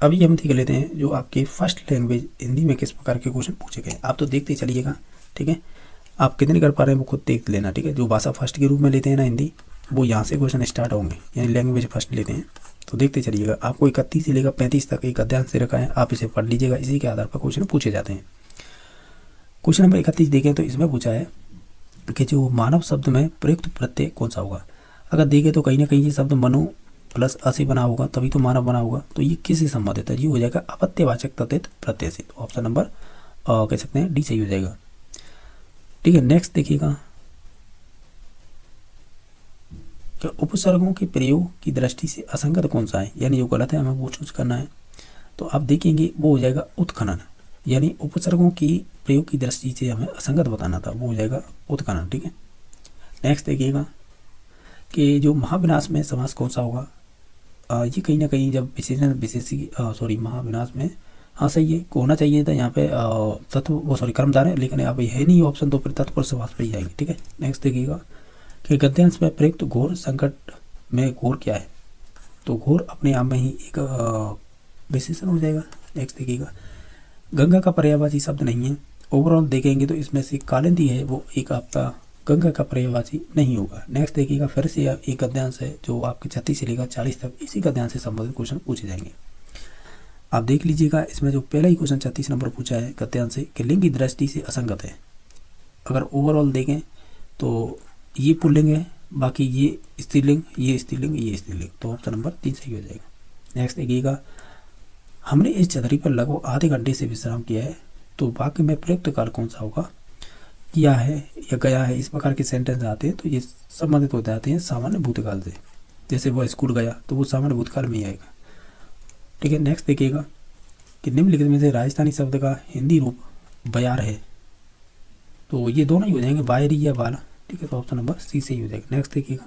अभी हम देख लेते हैं जो आपके फर्स्ट लैंग्वेज हिंदी में किस प्रकार के क्वेश्चन पूछे गए, आप तो देखते चलिएगा, ठीक है। आप कितने कर पा रहे हैं वो खुद देख लेना, ठीक है। जो भाषा फर्स्ट के रूप में लेते हैं ना हिंदी, वो यहाँ से क्वेश्चन स्टार्ट होंगे, यानी लैंग्वेज फर्स्ट लेते हैं, तो देखते चलिएगा। आपको 31 से लेकर 35 तक एक अध्याय से रखा है, आप इसे पढ़ लीजिएगा, इसी के आधार पर क्वेश्चन पूछे जाते हैं। क्वेश्चन नंबर 31 देखें तो इसमें पूछा है कि जो मानव शब्द में प्रयुक्त प्रत्यय कौन सा होगा। अगर देखें तो कहीं ना कहीं ये शब्द मनु प्लस असे बना होगा, तभी तो मानव बना होगा, तो ये किससे संबंधित है, ये हो जाएगा अपत्यवाचक तथित प्रत्यय से, तो ऑप्शन नंबर कह सकते हैं डी सही हो जाएगा, ठीक है। नेक्स्ट देखिएगा कि उपसर्गों के प्रयोग की दृष्टि से असंगत कौन सा है, यानी जो गलत है हमें वो चूज करना है। तो आप देखेंगे वो हो जाएगा उत्खनन, यानी उपसर्गों की प्रयोग की दृष्टि से हमें असंगत बताना था, वो हो जाएगा उत्खनन, ठीक है। नेक्स्ट देखिएगा कि जो महाविनाश में समास कौन सा होगा, ये कहीं ना कहीं जब महाविनाश में, हाँ सही है, होना चाहिए था यहाँ पे तत्व वो कर्मधारय, लेकिन अब है नहीं ऑप्शन, तो फिर तत्पर समास पे ही जाएंगे, ठीक है। नेक्स्ट देखिएगा कि गद्यांश में प्रयुक्त घोर संकट में घोर क्या है, तो घोर अपने आप में ही एक विशेषण हो जाएगा। नेक्स्ट देखिएगा गंगा का पर्यायवाची शब्द नहीं है, ओवरऑल देखेंगे तो इसमें से कालिंदी है वो एक आपका गंगा का पर्यायवाची नहीं होगा। नेक्स्ट देखिएगा फिर से एक गद्यांश है जो आपके 36 से लेकर 40 तक इसी गद्यांश से संबंधित क्वेश्चन पूछे जाएंगे। आप देख लीजिएगा इसमें जो पहला ही क्वेश्चन 36 नंबर पूछा है गद्यांश से कि लिंग की दृष्टि से असंगत है। अगर ओवरऑल देखें तो ये पुल्लिंग है, बाकी ये स्त्रीलिंग, ये स्त्रीलिंग, ये स्त्रीलिंग, तो ऑप्शन नंबर 3 सही हो जाएगा। नेक्स्ट देखिएगा हमने इस छतरी पर लगभग आधे घंटे से विश्राम किया है, तो वाक्य में प्रयुक्त काल कौन सा होगा, किया है या गया है, इस प्रकार के सेंटेंस आते हैं तो ये संबंधित हो जाते हैं सामान्य भूतकाल से, जैसे वो स्कूल गया तो वो सामान्य भूतकाल में ही आएगा, ठीक है। नेक्स्ट देखिएगा कि निम्नलिखित में से राजस्थानी शब्द का हिंदी रूप बयार है, तो ये दोनों ही हो जाएंगे, बायरी या बाला, ठीक है, तो ऑप्शन नंबर सी से ही हो जाएगा। नेक्स्ट देखिएगा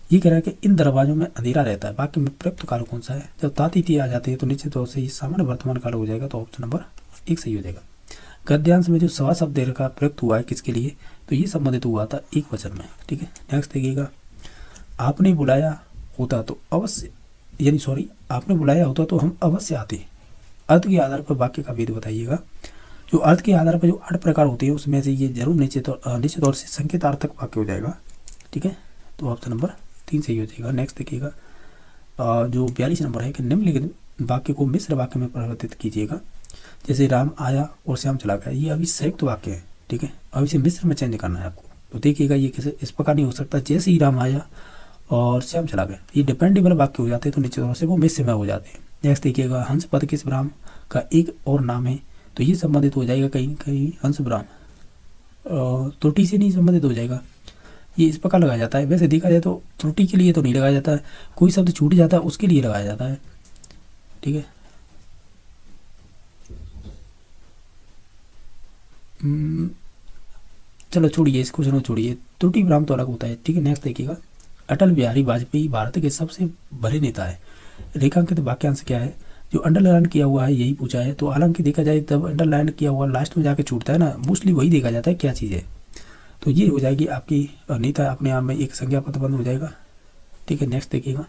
ये कह रहा है कि इन दरवाजों में अंधेरा रहता है, वाक्य में प्रयुक्त काल कौन सा है, जब तातिथि आ जाती है तो निश्चित तौर से ये सामान्य वर्तमान काल हो जाएगा, तो ऑप्शन नंबर 1 सही हो जाएगा। गद्यांश में जो सवा शब्द का प्रयुक्त हुआ है किसके लिए, तो ये संबंधित हुआ था एक वचन में, ठीक है। नेक्स्ट देखिएगा आपने बुलाया होता तो अवश्य, यानी आपने बुलाया होता तो हम अवश्य आते, अर्थ के आधार पर वाक्य का भेद बताइएगा। जो अर्थ के आधार पर जो 8 प्रकार होते हैं उसमें से ये जरूर निश्चित तौर से संकेतार्थक वाक्य हो जाएगा, ठीक है, तो ऑप्शन नंबर 3 सही हो जाएगा। नेक्स्ट देखिएगा जो 42 नंबर है कि निम्नलिखित वाक्य को मिश्र वाक्य में परिवर्तित कीजिएगा। जैसे राम आया और श्याम चला गया, ये अभी संयुक्त वाक्य है, ठीक है। अब इसे मिश्र में चेंज करना है आपको। तो देखिएगा ये कैसे, इस प्रकार नहीं हो सकता जैसे ही राम आया और श्याम चला गया, ये डिपेंडेबल वाक्य हो जाते हैं, तो निश्चित तौर से वो मिश्र में हो जाते हैं। नेक्स्ट देखिएगा, हंस पद किस ब्राह्मण का एक और नाम है, तो ये संबंधित हो जाएगा कहीं कहीं हंस ब्राह्मण, त्रुटि से नहीं संबंधित हो जाएगा, ये इस प्रकार लगाया जाता है। वैसे देखा जाए तो त्रुटि के लिए तो नहीं लगाया जाता है, कोई शब्द छूट जाता है उसके लिए लगाया जाता है, ठीक है। चलो छोड़िए इस क्वेश्चन को, छोड़िए, त्रुटि ब्राह्मण तो अलग होता है, ठीक है। नेक्स्ट देखिएगा, अटल बिहारी वाजपेयी भारत के सबसे बड़े नेता है, रेखांकित वाक्यांश क्या है, जो अंडरलाइन किया हुआ है यही पूछा है। तो हालांकि देखा जाए तब अंडरलाइन किया हुआ लास्ट में जाके छूटता है ना, मोस्टली वही देखा जाता है क्या चीज़ है। तो ये हो जाएगी आपकी नेता अपने आप में एक संज्ञा पद बंद हो जाएगा, ठीक है। नेक्स्ट देखिएगा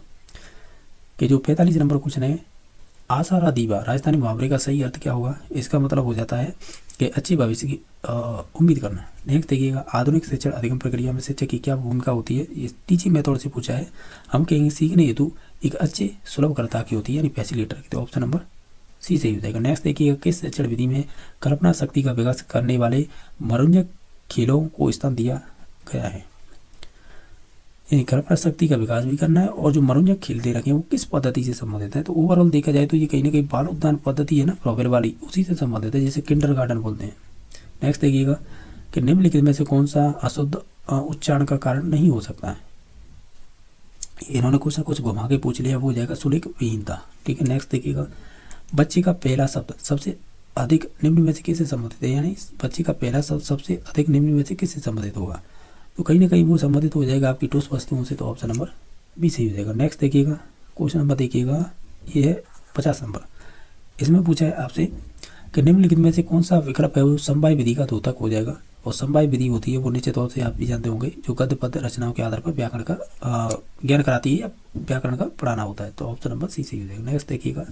कि जो 45 नंबर क्वेश्चन है, आसारा दीवा राजस्थानी मुहावरे का सही अर्थ क्या होगा, इसका मतलब हो जाता है कि अच्छे भविष्य की उम्मीद करना। नेक्स्ट देखिएगा, आधुनिक शिक्षण अधिगम प्रक्रिया में शिक्षक की क्या भूमिका होती है, ये टीचिंग मेथड से पूछा है। हम कहेंगे सीखने हेतु एक अच्छे सुलभकर्ता की होती है, यानी फैसिलिटेटर की। तो ऑप्शन नंबर सी सही हो जाएगा। नेक्स्ट देखिएगा, किस शिक्षण विधि में कल्पना शक्ति का विकास करने वाले मनोरंजक खेलों को स्थान दिया गया है, यानी कल्पना शक्ति का विकास भी करना है, और जो मनोरंजक खेल दे रखे हैं वो किस पद्धति से संबंधित है। तो ओवरऑल देखा जाए तो ये कहीं ना कहीं बाल उद्यान पद्धति है ना, प्रोवेल वाली, उसी से संबंधित है, जैसे किंडरगार्टन बोलते हैं। नेक्स्ट देखिएगा कि निम्नलिखित में से कौन सा अशुद्ध उच्चारण का कारण नहीं हो सकता है, इन्होंने कुछ घुमा के पूछ लिया, वो हो जाएगा सुलेख विहीनता, ठीक है। नेक्स्ट देखिएगा, बच्चे का पहला शब्द सबसे अधिक निम्न में से किससे संबंधित है, यानी बच्चे का पहला शब्द सबसे अधिक निम्न में से किससे संबंधित होगा, तो कहीं ना कहीं वो संबंधित हो जाएगा आपकी ठोस वस्तुओं से। तो ऑप्शन नंबर बी सही हो जाएगा। नेक्स्ट देखिएगा, क्वेश्चन नंबर देखिएगा, ये है 50 नंबर। इसमें पूछा है आपसे कि निम्नलिखित में से कौन सा विकल्प है वो समवाय विधि का द्योतक हो जाएगा। और समवाय विधि होती है वो निश्चित तौर से आप भी जानते होंगे, जो गद्य पद्य रचनाओं के आधार पर व्याकरण का ज्ञान कराती है या व्याकरण का पढ़ाना होता है। तो ऑप्शन नंबर सी सही हो जाएगा। नेक्स्ट देखिएगा,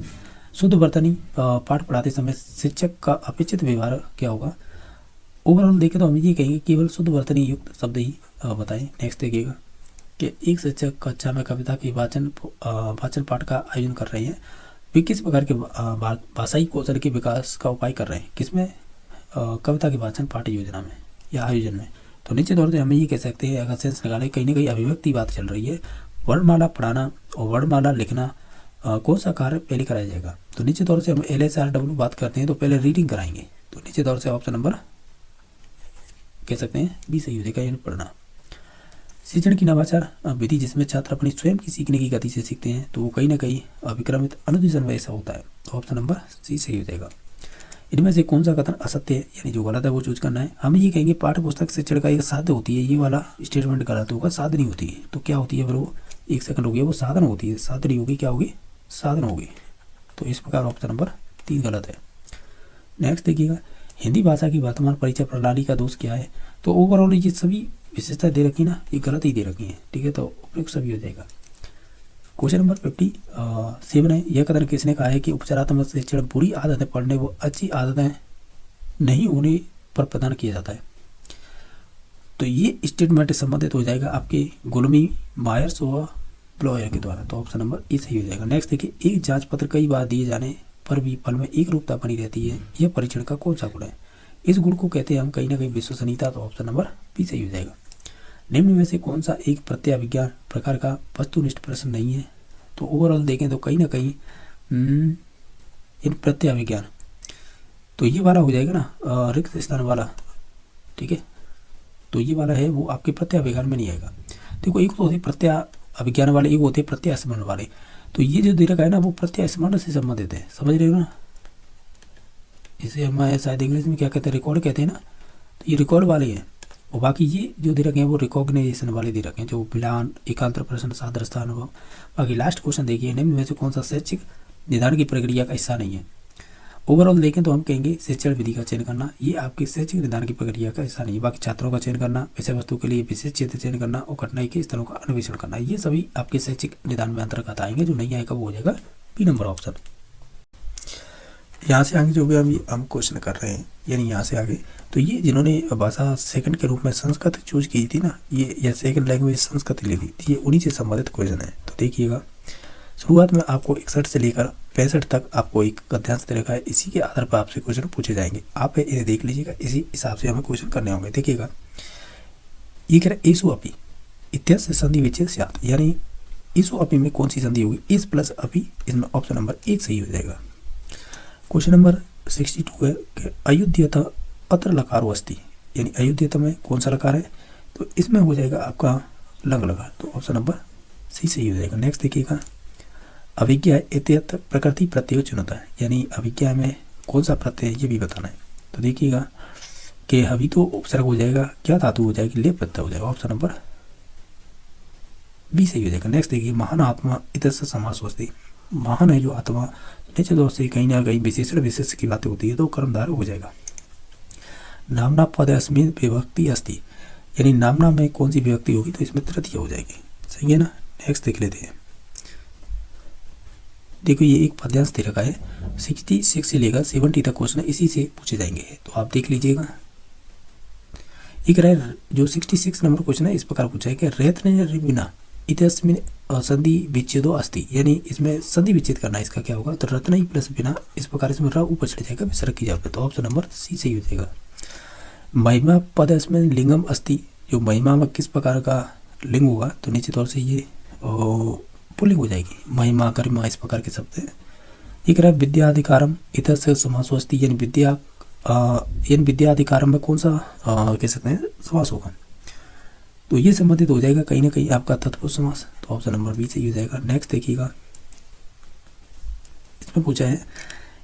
शुद्ध वर्तनी पाठ पढ़ाते समय शिक्षक का अपेक्षित व्यवहार क्या होगा। ओवरऑल देखें तो हम ये कहेंगे केवल शुद्ध वर्तनी युक्त शब्द ही बताएं। नेक्स्ट देखिएगा कि एक शिक्षक कक्षा में कविता की वाचन पाठ का आयोजन कर रहे हैं, वे किस प्रकार के भाषाई कौशल के विकास का उपाय कर रहे हैं, किसमें, कविता के वाचन पाठ योजना में या आयोजन में। तो निश्चित तौर से हमें ये कह सकते हैं, अगर सेंस निकाले कहीं ना कहीं अभिव्यक्ति बात चल रही है। वर्णमाला पढ़ाना और वर्णमाला लिखना कौन सा कार्य पहले कराया जाएगा। तो निश्चित तौर से हम LSRW बात करते हैं तो पहले रीडिंग कराएंगे। तो निश्चित तौर से ऑप्शन नंबर कह सकते हैं बी सही हो जाएगा, यानी पढ़ना। शिक्षण की नवाचार विधि जिसमें छात्र अपनी स्वयं की सीखने की गति से सीखते हैं, तो वो कहीं ना कहीं अभिक्रमित अनुदिशन में ऐसा होता है। तो ऑप्शन नंबर सी सही हो जाएगा। इनमें से कौन सा कथन असत्य है, यानी जो गलत है वो चूज करना है। हम ये कहेंगे पाठ्य पुस्तक शिक्षण का एक साध्य होती है, ये वाला स्टेटमेंट गलत होगा, साधन नहीं होती है। तो क्या होती है फिर वो, एक सेकंड हो गया, वो साधन होती है, साधन नहीं होगी, क्या होगी, साधन होगी। तो इस प्रकार ऑप्शन नंबर 3 गलत है। नेक्स्ट देखिएगा, हिंदी भाषा की वर्तमान परिचय प्रणाली का दोष क्या है। तो ओवरऑल ये सभी विशेषता दे रखी ना, ये गलत ही दे रखी है, ठीक है। तो उपयुक्त सभी हो जाएगा। क्वेश्चन नंबर 57 है, यह कथन किसने कहा है कि उपचारात्मक शिक्षण बुरी आदतें पढ़ने व अच्छी आदतें नहीं होने पर प्रदान किया जाता है। तो ये स्टेटमेंट संबंधित हो जाएगा आपके गुलमी, मायर्स व ब्लॉयर के द्वारा। तो ऑप्शन नंबर ए सही हो जाएगा। नेक्स्ट देखिए, एक जांच पत्र कई बार दिए जाने पर भी फल में एक रूपता बनी रहती है, यह परीक्षण का कौन सा गुण है। इस गुण को कहते हैं हम कहीं ना कहीं विश्वसनीयता। तो ऑप्शन नंबर बी सही हो जाएगा। निम्न में से कौन सा एक प्रत्याविज्ञान प्रकार का वस्तुनिष्ठ प्रश्न नहीं है। तो ओवरऑल देखें तो कहीं ना कहीं इन प्रत्याविज्ञान, तो ये वाला हो जाएगा ना, रिक्त स्थान वाला, ठीक है। तो ये वाला है वो आपके प्रत्याविज्ञान में नहीं आएगा। देखो एक तो होते प्रत्याविज्ञान वाले, एक होते प्रत्यय स्मरण वाले। तो ये जो दे रखा है ना वो प्रत्यय स्मरण से संबंधित है, समझ रहे हो ना। इसे हमारे शायद इंग्लिश में क्या कहते हैं, रिकॉर्ड कहते हैं ना। तो ये रिकॉर्ड वाले हैं, और बाकी ये जो दे रखे हैं वो रिकॉग्नाइजेशन वाले दे रखे हैं, जो मिलान, एकांतर प्रश्न, सादर स्थान। बाकी लास्ट क्वेश्चन देखिए, निम्न में से कौन सा शैक्षिक निर्धारण की प्रक्रिया का हिस्सा नहीं है। ओवरऑल देखें तो हम कहेंगे शिक्षण विधि का चयन करना, ये आपके शैक्षिक निर्धारण की प्रक्रिया का हिस्सा नहीं है। बाकी छात्रों का चयन करना, विषय वस्तु के लिए विशेष क्षेत्र चयन करना और कठिनाई के स्थलों का अन्वेषण करना, ये सभी आपके शैक्षिक निर्धारण में अंतर्गत आएंगे। जो नहीं आएगा वो हो जाएगा बी नंबर ऑप्शन। यहाँ से आगे जो भी हम क्वेश्चन कर रहे हैं, यानी यहाँ से आगे, तो ये जिन्होंने भाषा सेकंड के रूप में संस्कृत चूज की थी ना, ये सेकंड लैंग्वेज संस्कृत ली थी, ये उन्हीं से संबंधित क्वेश्चन है। तो देखिएगा, शुरुआत में आपको 61 से लेकर 65 तक आपको एक गद्यांश दे रखा है, इसी के आधार पर आपसे क्वेश्चन पूछे जाएंगे। आप इसे देख लीजिएगा, इसी हिसाब से हमें क्वेश्चन करने होंगे। देखिएगा, ये कह रहा है एसु अपी इत्यस्य संधि विच्छेद स्यात्, यानी एसु अपी में कौन सी संधि होगी? इस प्लस अपी, इसमें ऑप्शन नंबर 1 सही हो जाएगा। क्वेश्चन नंबर 62 है कि अयुध्यत अत्र लकारो अस्ति, यानी अयुध्यत में कौन सा लकार है? तो इसमें हो जाएगा आपका लंग लकार, तो ऑप्शन नंबर सी सही हो जाएगा। नेक्स्ट देखिएगा, अभिज्ञा इत्यत प्रकृति प्रत्यय चुनता है, यानी अभिज्ञा में कौन सा प्रत्यय ये भी बताना है। तो देखिएगा कि अभी तो उपसर्ग हो जाएगा, क्या धातु हो जाएगी? लेप प्रत्यय हो जाएगा, ऑप्शन नंबर बी सही हो जाएगा। नेक्स्ट देखिए, महान आत्मा इत्यस्य समासोस्ति, महान है जो आत्मा, नीचे दो से कहीं ना कहीं विशेषण विशेष की बातें होती है तो कर्मधारय हो जाएगा। नामना पद अस्मिन् विभक्ति अस्ति, यानी नामना में कौन सी विभक्ति होगी? तो इसमें तृतीय हो जाएगी, सही है ना। नेक्स्ट देख लेते हैं। देखो, ये एक पद्यांश दे रखा है, 66 से लेकर 70 तक क्वेश्चन इसी से पूछे जाएंगे, तो आप देख लीजिएगा। एक रहे जो 66 नंबर क्वेश्चन है, इस प्रकार पूछा है कि रेतन बिना इत्यस्मिन् संधि विच्छेदो अस्ति, यानी इसमें संधि विच्छेद करना है, इसका क्या होगा? तो रत्न ही प्लस बिना, इस प्रकार इसमें र ऊपर चढ़ जाएगा विसर्ग की जगह पे, तो ऑप्शन नंबर सी सही हो जाएगा। महिमा पद इसमें लिंगम अस्ति, जो महिमा में किस प्रकार का लिंग होगा? तो निश्चित तौर से ये पुल्लिंग हो जाएगी, महिमा गरिमा इस प्रकार के शब्द है। एक रहा विद्याधिकारम इत्यस्य समासो अस्ति, यानी विद्याधिकारम में कौन सा कह सकते हैं समास होगा? तो ये संबंधित हो जाएगा कहीं ना कहीं आपका तत्पुरुष समास, तो ऑप्शन नंबर बी सही हो जाएगा। नेक्स्ट देखिएगा, इसमें पूछा है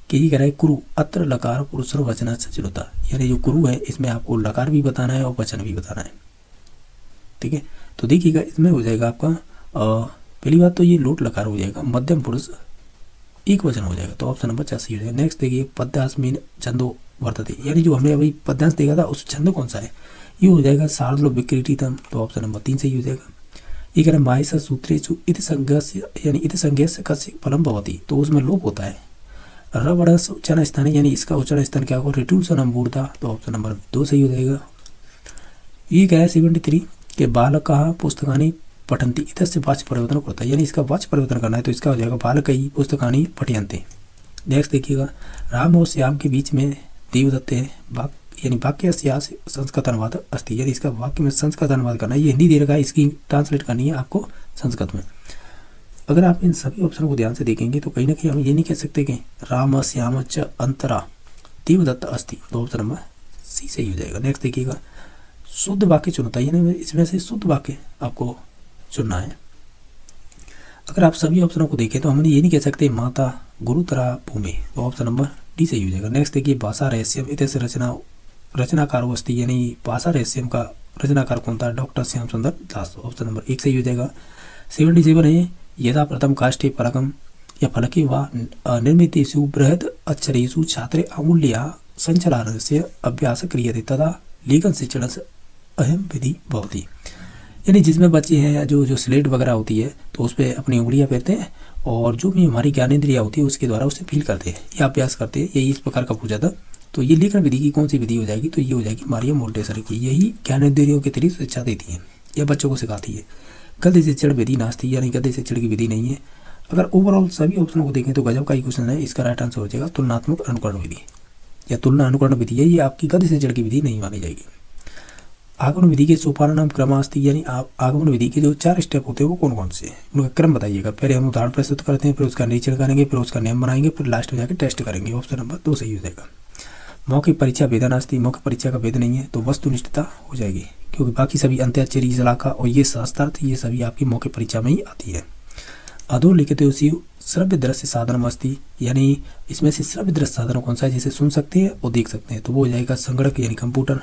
कि ये कह रहा है कुरु अत्र लकार पुरुष वचन सचुरता, यानी जो कुरु है इसमें आपको लकार भी बताना है और वचन भी बताना है, ठीक है। तो देखिएगा, इसमें हो जाएगा आपका पहली बात तो ये लोट लकार हो जाएगा, मध्यम पुरुष एक वचन हो जाएगा, तो ऑप्शन नंबर 4 सही हो जाएगा। नेक्स्ट देखिए, पद्यांशमीन छंदो वर्तते, यानी जो हमने अभी पद्यांश देखा था उस छंद कौन सा है? ये हो जाएगा शार्दूल विक्रीडितम, तो ऑप्शन नंबर 3 सही हो जाएगा। ये कह रहा है मायसा सूत्रेषु इति संज्ञस्य, यानी इति संज्ञस्य कस्य फलम भवति, तो उसमें लोप होता है। रबड़स उच्चारण स्थान, यानी इसका उच्चारण स्थान क्या होगा? रिटूलसनम मूर्धा, तो ऑप्शन नंबर 2 सही हो जाएगा। ये कह रहा है 73 के बालकाः पुस्तकानि पठन्ति इत्यस्य वाच्य परिवर्तन करता है, यानी इसका वाच्य परिवर्तन करना है, तो इसका हो जाएगा बालकैः पुस्तकानि पठयन्ते। नेक्स्ट देखिएगा, राम और श्याम के बीच में देवदत्त है, यानी वाक्य संस्कृत अनुवाद अस्ति, यानी इसका वाक्य में संस्कृत अनुवाद करना है। ये हिंदी दे रखा है, इसकी ट्रांसलेट करनी है आपको संस्कृत में। अगर आप इन सभी ऑप्शन को ध्यान से देखेंगे तो कहीं ना कहीं हम ये नहीं कह सकते कि राम श्याम च अंतरा देवदत्त अस्ति, तो ऑप्शन नंबर सी सही हो जाएगा। नेक्स्ट देखिएगा, शुद्ध वाक्य चुनता है, यानी इसमें से शुद्ध वाक्य आपको चुनना है। अगर आप सभी ऑप्शनों को देखें तो हम ये नहीं कह सकते माता गुरुतरा भूमि, तो ऑप्शन नंबर डी सही हो जाएगा। नेक्स्ट देखिए, भाषा रहस्यम इत्यस्य रचनाकार अस्ति, यानी भाषा रहस्यम का रचनाकार कौन था? डॉक्टर श्याम सुंदर दास, ऑप्शन नंबर 1 सही हो जाएगा। 77 है, यदा प्रथम काष्ठे परकम या फलके वा निर्मितेषु बृहद अक्षरेषु छात्रे अमूल्या संचलानस्य अभ्यास क्रियते तदा लेखन शिक्षणस्य अहम विधि भवति, यानी जिसमें बच्चे हैं जो स्लेट वगैरह होती है तो उस पर अपनी उंगलियां फेरते हैं और जो भी हमारी ज्ञानेंद्रिया होती है उसके द्वारा उसे फील करते हैं या अभ्यास करते हैं, यही इस प्रकार का पूछा था। तो ये लेखन विधि की कौन सी विधि हो जाएगी? तो ये हो जाएगी मारिया मोंटेसरी की, यही ज्ञानेंद्रियों के तरीके शिक्षा देती है या बच्चों को सिखाती है। गद्य शिक्षण विधि नास्ती, यानी गद्य शिक्षण की विधि नहीं है। अगर ओवरऑल सभी ऑप्शनों को देखें तो गजब का ही क्वेश्चन है, इसका राइट आंसर हो जाएगा तुलनात्मक अनुकरण विधि या तुलना अनुकरण विधि है, ये आपकी गद्य शिक्षण की विधि नहीं मानी जाएगी। आगमन विधि के सोपान नाम क्रमास्ति, यानी आप आगमन विधि के जो 4 स्टेप होते हैं वो कौन कौन से हैं, उनका क्रम बताइएगा। पहले हम उदाहरण प्रस्तुत करते हैं, फिर उसका निरीक्षण करेंगे, फिर उसका नियम बनाएंगे, फिर लास्ट में जाकर टेस्ट करेंगे। ऑप्शन नंबर 2 सही हो जाएगा। मौखिक परीक्षा वेदनास्ति, मौखिक परीक्षा का वेद नहीं है, तो वस्तुनिष्ठता हो जाएगी, क्योंकि बाकी सभी अंत्याक्षरी इजलाका और ये शास्त्रार्थ ये सभी आपकी मौखिक परीक्षा में ही आती है। अधोलिखित श्रव्य दृश्य साधन अस्ति, यानी इसमें से श्रव्य दृश्य साधन कौन सा है जिसे सुन सकते हैं और देख सकते हैं, तो वो हो जाएगा संगणक यानी कंप्यूटर।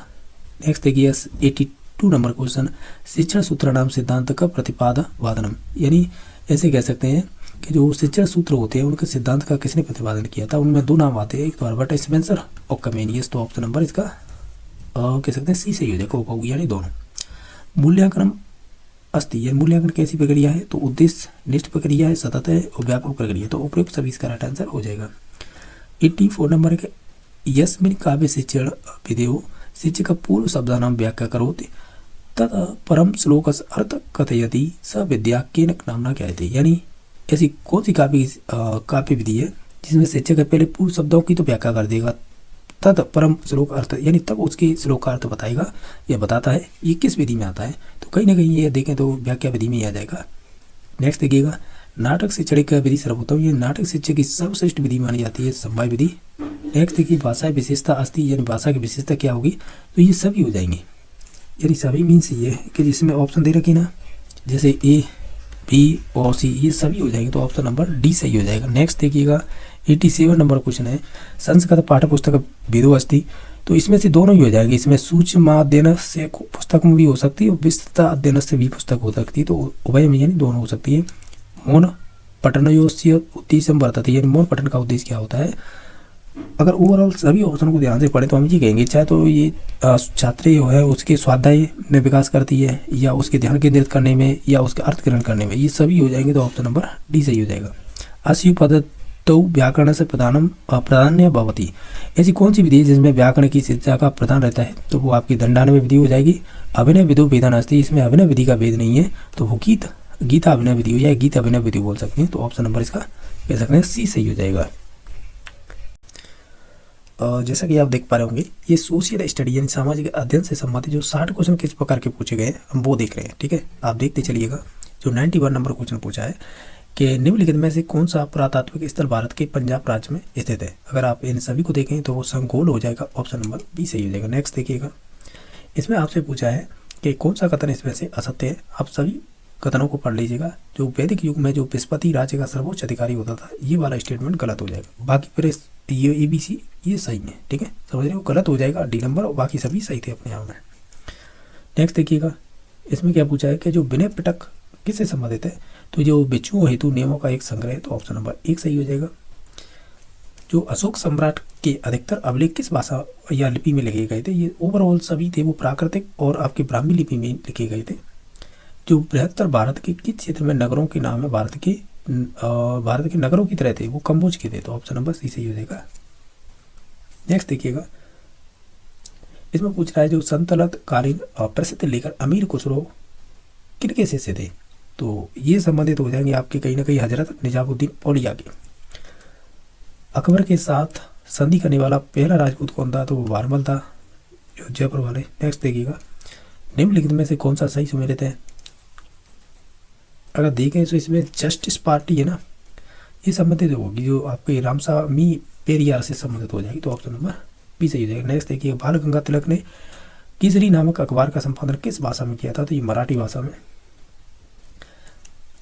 नेक्स्ट देखिए 82 नंबर क्वेश्चन, शिक्षण सूत्र नाम सिद्धांत का प्रतिपादन वादनम, यानी ऐसे कह सकते हैं कि जो शिक्षण सूत्र होते हैं उनके सिद्धांत का किसने प्रतिपादन किया था? उनमें 2 नाम आते हैं, एक तो अल्बर्ट स्पेंसर और कमेनियस, तो ऑप्शन नंबर इसका कह सकते हैं सी सही हो जाएगा, यानी दोनों। मूल्यांकन अस्ति, यह मूल्यांकन कैसी प्रक्रिया है? तो उद्देश्य निष्ठ प्रक्रिया है, सतत है और व्यापक प्रक्रिया, तो उपयुक्त सभी इसका राइट आंसर हो जाएगा। 84 नंबर के यस्मिन् काव्य शिक्षण विधेयो शिक्षक पूर्व शब्दानां व्याख्या करोति तत् परम श्लोकस्य अर्थ कथयति स विद्या केन नाम्ना कहते, यानी ऐसी कौन सी काव्य विधि है जिसमें शिक्षक है पहले पूर्ण शब्दों की तो व्याख्या कर देगा, तद परम श्लोक अर्थ यानी तब उसके श्लोक का अर्थ बताएगा, यह बताता है ये किस विधि में आता है। तो कहीं ना कहीं ये देखें तो व्याख्या विधि में ही आ जाएगा। नेक्स्ट देखिएगा, नाटक शिक्षण का विधि सर्वोत्तम, ये नाटक शिक्षक की सर्वश्रेष्ठ विधि मानी जाती है, समवाय विधि। नेक्स्ट देखिए, भाषा विशेषता अस्ति, यानी भाषा की विशेषता क्या होगी, तो ये सभी हो जाएंगे, यानी सभी मीन्स ये है कि जिसमें ऑप्शन दे रखी ना, जैसे ए बी और सी, ये सभी हो जाएंगे, तो ऑप्शन नंबर डी सही हो जाएगा। नेक्स्ट देखिएगा 87 नंबर क्वेश्चन है, संस्कृत पाठ्य पुस्तक विदो अस्ति, तो इसमें से दोनों ही हो जाएंगे, इसमें सूक्ष्म अध्ययन से पुस्तक भी हो सकती है और विस्तृत अध्ययन से भी पुस्तक हो सकती है, तो उभय में यानी दोनों हो सकती है। मौन पठनयोस्य उद्देश्य वर्तते, यानी मौन पठन का उद्देश्य क्या होता है। अगर ओवरऑल सभी ऑप्शन को ध्यान से पढ़े तो हम ये कहेंगे, चाहे तो ये छात्र जो है उसके स्वाध्याय में विकास करती है, या उसके ध्यान केंद्रित करने में, या उसके अर्थ ग्रहण करने में, ये सभी हो जाएंगे, तो ऑप्शन नंबर डी सही हो जाएगा। अस्यु पद तो व्याकरण से प्राधान्य भवति, ऐसी कौन सी विधि है जिसमें व्याकरण की शिक्षा का प्रधान रहता है, तो वो आपकी दंडान्वय विधि हो जाएगी। अभिनय विधो वेदन अस्ति, इसमें अभिनय विधि का भेद नहीं है, तो वो गीता अभिनय विधि हो जाए, गीता अभिनय विधि बोल सकते हैं, तो ऑप्शन नंबर इसका कह सकते हैं सी सही हो जाएगा। जैसा कि आप देख पा रहे होंगे, ये सोशल स्टडी यानी सामाजिक अध्ययन से संबंधित जो 60 क्वेश्चन किस प्रकार के पूछे गए हम वो देख रहे हैं, ठीक है। आप देखते चलिएगा। जो 91 नंबर क्वेश्चन पूछा है कि निम्नलिखित में से कौन सा पुरातात्विक स्थल भारत के पंजाब राज्य में स्थित है। अगर आप इन सभी को देखें तो वो संगोल हो जाएगा, ऑप्शन नंबर बी सही हो जाएगा। नेक्स्ट देखिएगा, इसमें आपसे पूछा है कि कौन सा कथन इसमें से असत्य है। आप सभी कथनों को पढ़ लीजिएगा। जो वैदिक युग में जो विस्पति राज्य का सर्वोच्च अधिकारी होता था, ये वाला स्टेटमेंट गलत हो जाएगा। बाकी फिर ये ABC ये सही है, ठीक है, समझ रहे हो, गलत हो जाएगा डी नंबर, और बाकी सभी सही थे अपने आप में। नेक्स्ट देखिएगा, इसमें क्या पूछा है कि जो विनय पिटक किससे संबंधित है, तो जो बिच्छुओं हेतु नियमों का एक संग्रह है, तो ऑप्शन नंबर 1 सही हो जाएगा। जो अशोक सम्राट के अधिकतर अभिलेख किस भाषा या लिपि में लिखे गए थे, ये ओवरऑल सभी थे वो प्राकृतिक और आपकी ब्राह्मी लिपि में लिखे गए थे। जो बृहत्तर भारत के किस क्षेत्र में नगरों के नाम है भारत के नगरों की तरह थे, वो कंबोज के थे, तो ऑप्शन नंबर सी सही हो जाएगा। नेक्स्ट देखिएगा, इसमें पूछ रहा है जो संतलत कालीन प्रसिद्ध लेखक अमीर खुसरो किनके शिष्य थे, तो ये संबंधित हो जाएंगे आपके कहीं ना कहीं हजरत निजामुद्दीन औलिया के। अकबर के साथ संधि करने वाला पहला राजपूत कौन था, तो वो वारमल था, जो जयपुर वाले। नेक्स्ट देखिएगा, निम्नलिखित में से कौन सा सही सुमेलित है। अगर देखें तो इसमें जस्टिस पार्टी है ना, ये संबंधित होगी, जो आपके रामस्वामी पेरियार से संबंधित हो जाएगी, तो ऑप्शन नंबर बी सही हो जाएगा। नेक्स्ट देखिए, बाल गंगा तिलक ने केसरी नामक अखबार का संपादन किस भाषा में किया था, तो ये मराठी भाषा में।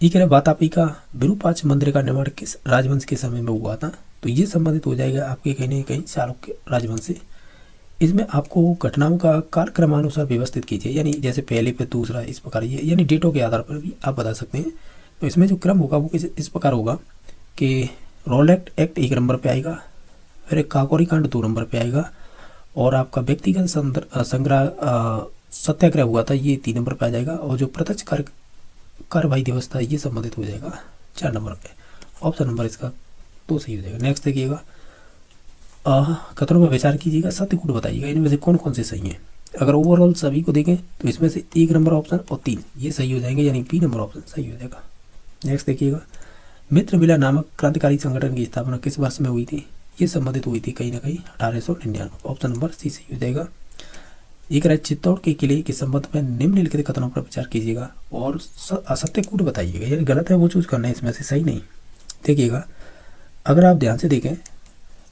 ये कह रहे वातापी का विरूपाक्ष मंदिर का निर्माण किस राजवंश के समय में हुआ था, तो ये संबंधित हो जाएगा आपके कहीं ना कहीं चालुक्य राजवंश से। इसमें आपको घटनाओं का कालक्रमानुसार व्यवस्थित कीजिए, यानी जैसे पहले पे दूसरा इस प्रकार, ये यानी डेटों के आधार पर भी आप बता सकते हैं। तो इसमें जो क्रम होगा वो इस प्रकार होगा कि रॉलेट एक्ट 1 नंबर पे आएगा, फिर एक काकोरी कांड 2 नंबर पे आएगा, और आपका व्यक्तिगत संग्रह सत्याग्रह हुआ था ये 3 नंबर पे आ जाएगा, और जो प्रत्यक्ष कार्रवाई दिवस था ये संबंधित हो जाएगा 4 नंबर पे, ऑप्शन नंबर इसका 2 सही हो जाएगा। नेक्स्ट देखिएगा, कथनों में विचार कीजिएगा, सत्य कूट बताइएगा, इनमें से कौन कौन से सही हैं। अगर ओवरऑल सभी को देखें तो इसमें से 1 नंबर ऑप्शन और 3 ये सही हो जाएंगे, यानी बी नंबर ऑप्शन सही हो जाएगा। नेक्स्ट देखिएगा, मित्र मिला नामक क्रांतिकारी संगठन की स्थापना किस वर्ष में हुई थी, ये संबंधित हुई थी कहीं ना कहीं 1899, ऑप्शन नंबर सी सही हो जाएगा। एक राज्य चित्तौड़ के किले के संबंध में निम्नलिखित कथनों पर विचार कीजिएगा और असत्य कूट बताइएगा, यानी गलत है वो चूज करना है, इसमें से सही नहीं। देखिएगा, अगर आप ध्यान से देखें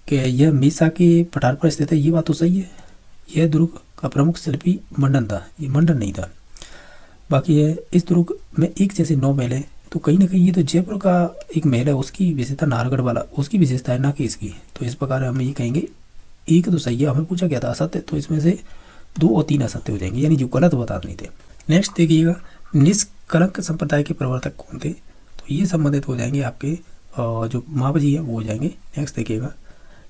कि यह मीसा के पठार पर स्थित है, ये बात तो सही है। यह दुर्ग का प्रमुख शिल्पी मंडन था, ये मंडन नहीं था। बाकी है इस दुर्ग में एक जैसे 9 महल है, तो कहीं ना कहीं ये तो जयपुर का एक महल है, उसकी विशेषता नाहरगढ़ वाला उसकी विशेषता है, ना कि इसकी। तो इस प्रकार हम ये कहेंगे 1 तो सही है, हमें पूछा गया था असत्य, तो इसमें से 2 और 3 असत्य हो जाएंगे, यानी जो गलत बता नहीं थे। नेक्स्ट देखिएगा, निष्कलंक संप्रदाय के प्रवर्तक कौन थे, तो ये संबंधित हो जाएंगे आपके जो महावजी है वो हो जाएंगे। नेक्स्ट देखिएगा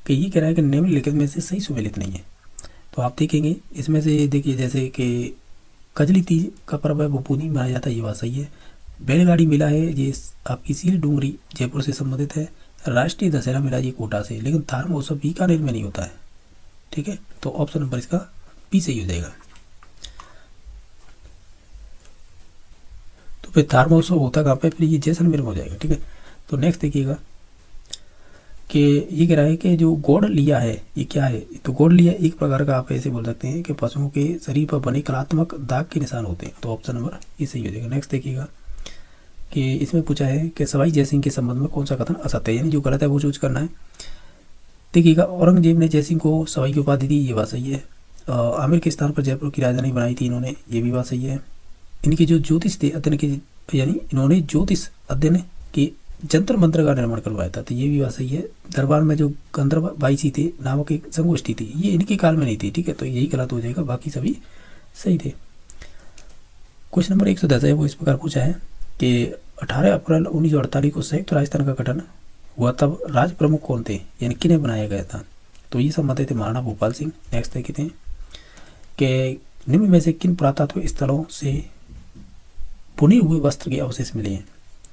कि ये कह रहा है कि निम्नलिखित में से सही सुमेलित नहीं है, तो आप देखेंगे इसमें से देखिए जैसे कि कजली तीज का पर्व है वो पूनी मनाया जाता है, ये बात सही है। बैलगाड़ी मेला है ये आपकी सील डूंगरी जयपुर से संबंधित है। राष्ट्रीय दशहरा मेला ये कोटा से, लेकिन थार महोत्सव बीकानेर में नहीं होता है, ठीक है, तो ऑप्शन नंबर इसका बी सही हो जाएगा। तो फिर थार महोत्सव होता कहाँ पे, फिर ये जैसलमेर में हो जाएगा, ठीक है। तो नेक्स्ट देखिएगा, कि ये कह रहा है कि जो गोड़ लिया है ये क्या है, तो गोड़ लिया एक प्रकार का आप ऐसे बोल सकते हैं कि पशुओं के शरीर पर बने कलात्मक दाग के निशान होते हैं। तो ऑप्शन नंबर ये सही हो जाएगा। नेक्स्ट देखिएगा कि इसमें पूछा है कि सवाई जयसिंह के संबंध में कौन सा कथन असत्य है, यानी जो गलत है वो चूज करना है। देखिएगा, औरंगजेब ने जयसिंह को सवाई की उपाधि दी, ये बात सही है। आमिर के स्थान पर जयपुर की राजधानी बनाई थी इन्होंने, ये भी बात सही है। इनके जो ज्योतिष थे अध्ययन के, यानी इन्होंने ज्योतिष अध्ययन के जंतर मंत्र का निर्माण करवाया था, तो ये भी बात सही है। दरबार में जो गंधर्व बाईसी थे नामक एक संगोष्ठी थी, ये इनके काल में नहीं थी, ठीक है, तो यही गलत हो जाएगा, बाकी सभी सही थे। क्वेश्चन नंबर 110 है, वो इस प्रकार पूछा है कि 18 अप्रैल 1948 को संयुक्त राजस्थान का गठन हुआ, तब राज प्रमुख कौन थे, यानी किन्हें बनाया गया था, तो ये संबंधित थे महाराणा भोपाल सिंह। नेक्स्ट देखते हैं कि निम्न में से किन पुरातत्व स्थलों से बुने हुए वस्त्र के अवशेष मिले हैं,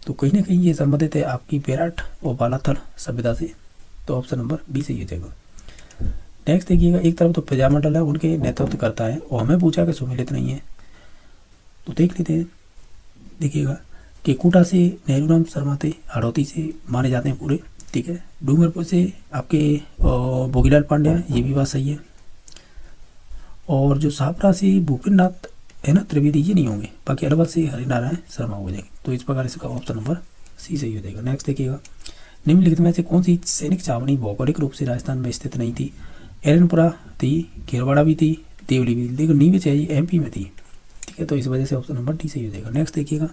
तो कहीं ना कहीं ये संबंधित है आपकी बेराट और बालाथल सभ्यता से, तो ऑप्शन नंबर बी सही हो जाएगा। नेक्स्ट देखिएगा, एक तरफ तो प्रजामंडल है उनके नेतृत्व करता है और हमें पूछा कि सुमिलित नहीं है, तो देख लेते हैं। देखिएगा कि कोटा से नेहरूराम शर्मा थे, हाड़ौती से माने जाते हैं पूरे, ठीक है। डूंगरपुर से आपके भोगीलाल पांड्या, ये भी बात सही है। और जो छापरा से भूपेंद्र नाथ है ना त्रिवेदी, ये नहीं होंगे, बाकी अलवर से हरिनारायण शर्मा हो जाएंगे, तो इस प्रकार इसका ऑप्शन नंबर सी सही हो जाएगा। नेक्स्ट देखिएगा, निम्नलिखित में से कौन सी सैनिक छावनी भौगोलिक रूप से राजस्थान में स्थित नहीं थी, एरनपुरा थी, खेरवाड़ा भी थी, देवली भी थी, लेकिन नीमच है ये MP में थी, ठीक है, तो इस वजह से ऑप्शन नंबर डी सही हो जाएगा। नेक्स्ट देखिएगा,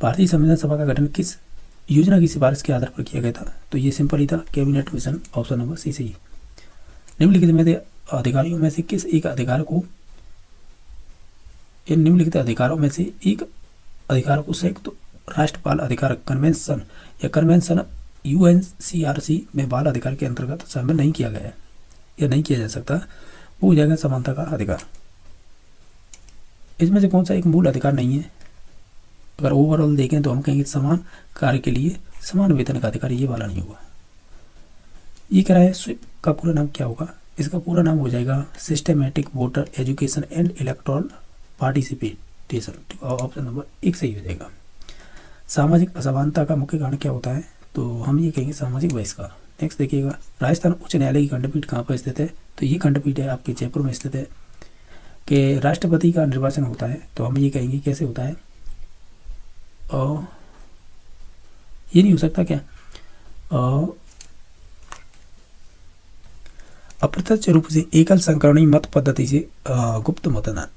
भारतीय संविधान सभा का गठन किस योजना की सिफारिश के आधार पर किया गया था, तो ये सिंपल ही था, cabinet mission, option number C सही। निम्नलिखित में से अधिकारियों में से किस एक अधिकार को, निम्नलिखित अधिकारों में से एक अधिकार को संयुक्त राष्ट्रपाल अधिकार कन्वेंशन या कन्वेंशन UNCRC में बाल अधिकार के अंतर्गत शामिल नहीं किया गया है या नहीं किया जा सकता, वो हो जाएगा समानता का अधिकार। इसमें से कौन सा एक मूल अधिकार नहीं है, अगर ओवरऑल देखें तो हम कहेंगे समान कार्य के लिए समान वेतन का अधिकार, ये वाला नहीं होगा। ये कह रहा है स्वीप का पूरा नाम क्या होगा, इसका पूरा नाम हो जाएगा systematic voter education and electoral participation, option number 1 सही हो जाएगा। सामाजिक असमानता का मुख्य कारण क्या होता है, तो हम ये कहेंगे सामाजिक बहिष्कार। नेक्स्ट देखिएगा, राजस्थान उच्च न्यायालय की खंडपीठ कहाँ पर स्थित है, तो ये खंडपीठ है आपके जयपुर में स्थित है। कि राष्ट्रपति का निर्वाचन होता है, तो हम ये कहेंगे कैसे होता है, और ये नहीं हो सकता क्या, अप्रत्यक्ष रूप से एकल संकरणी मत पद्धति से गुप्त मतदान,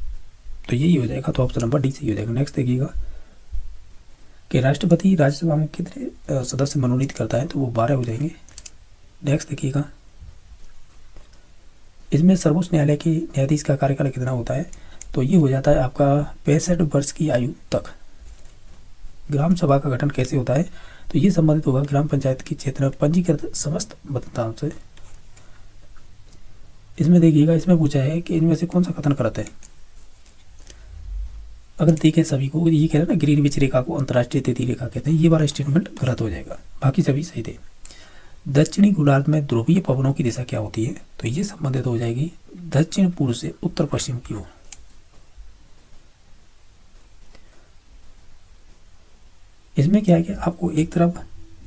तो यही हो जाएगा, तो ऑप्शन नंबर डी सही हो जाएगा। नेक्स्ट देखिएगा कि राष्ट्रपति राज्यसभा में कितने सदस्य मनोनीत करता है, तो वो 12 हो जाएंगे। नेक्स्ट देखिएगा, इसमें सर्वोच्च न्यायालय के न्यायाधीश का कार्यकाल कितना होता है, तो ये हो जाता है आपका 65 वर्ष की आयु तक। ग्राम सभा का गठन कैसे होता है, तो ये संबंधित होगा ग्राम पंचायत के क्षेत्र में पंजीकृत समस्त मतदाताओं से। इसमें देखिएगा, इसमें पूछा है कि इनमें से कौन सा कथन गलत है। अगर देखें सभी को, ये कह रहे हैं ना ग्रीनविच रेखा को अंतर्राष्ट्रीय तिथि रेखा कहते हैं, ये वाला स्टेटमेंट गलत हो जाएगा, बाकी सभी सही थे। दक्षिणी गोलार्ध में ध्रुवीय पवनों की दिशा क्या होती है, तो ये संबंधित हो जाएगी दक्षिण पूर्व से उत्तर पश्चिम की ओर। इसमें क्या है कि आपको एक तरफ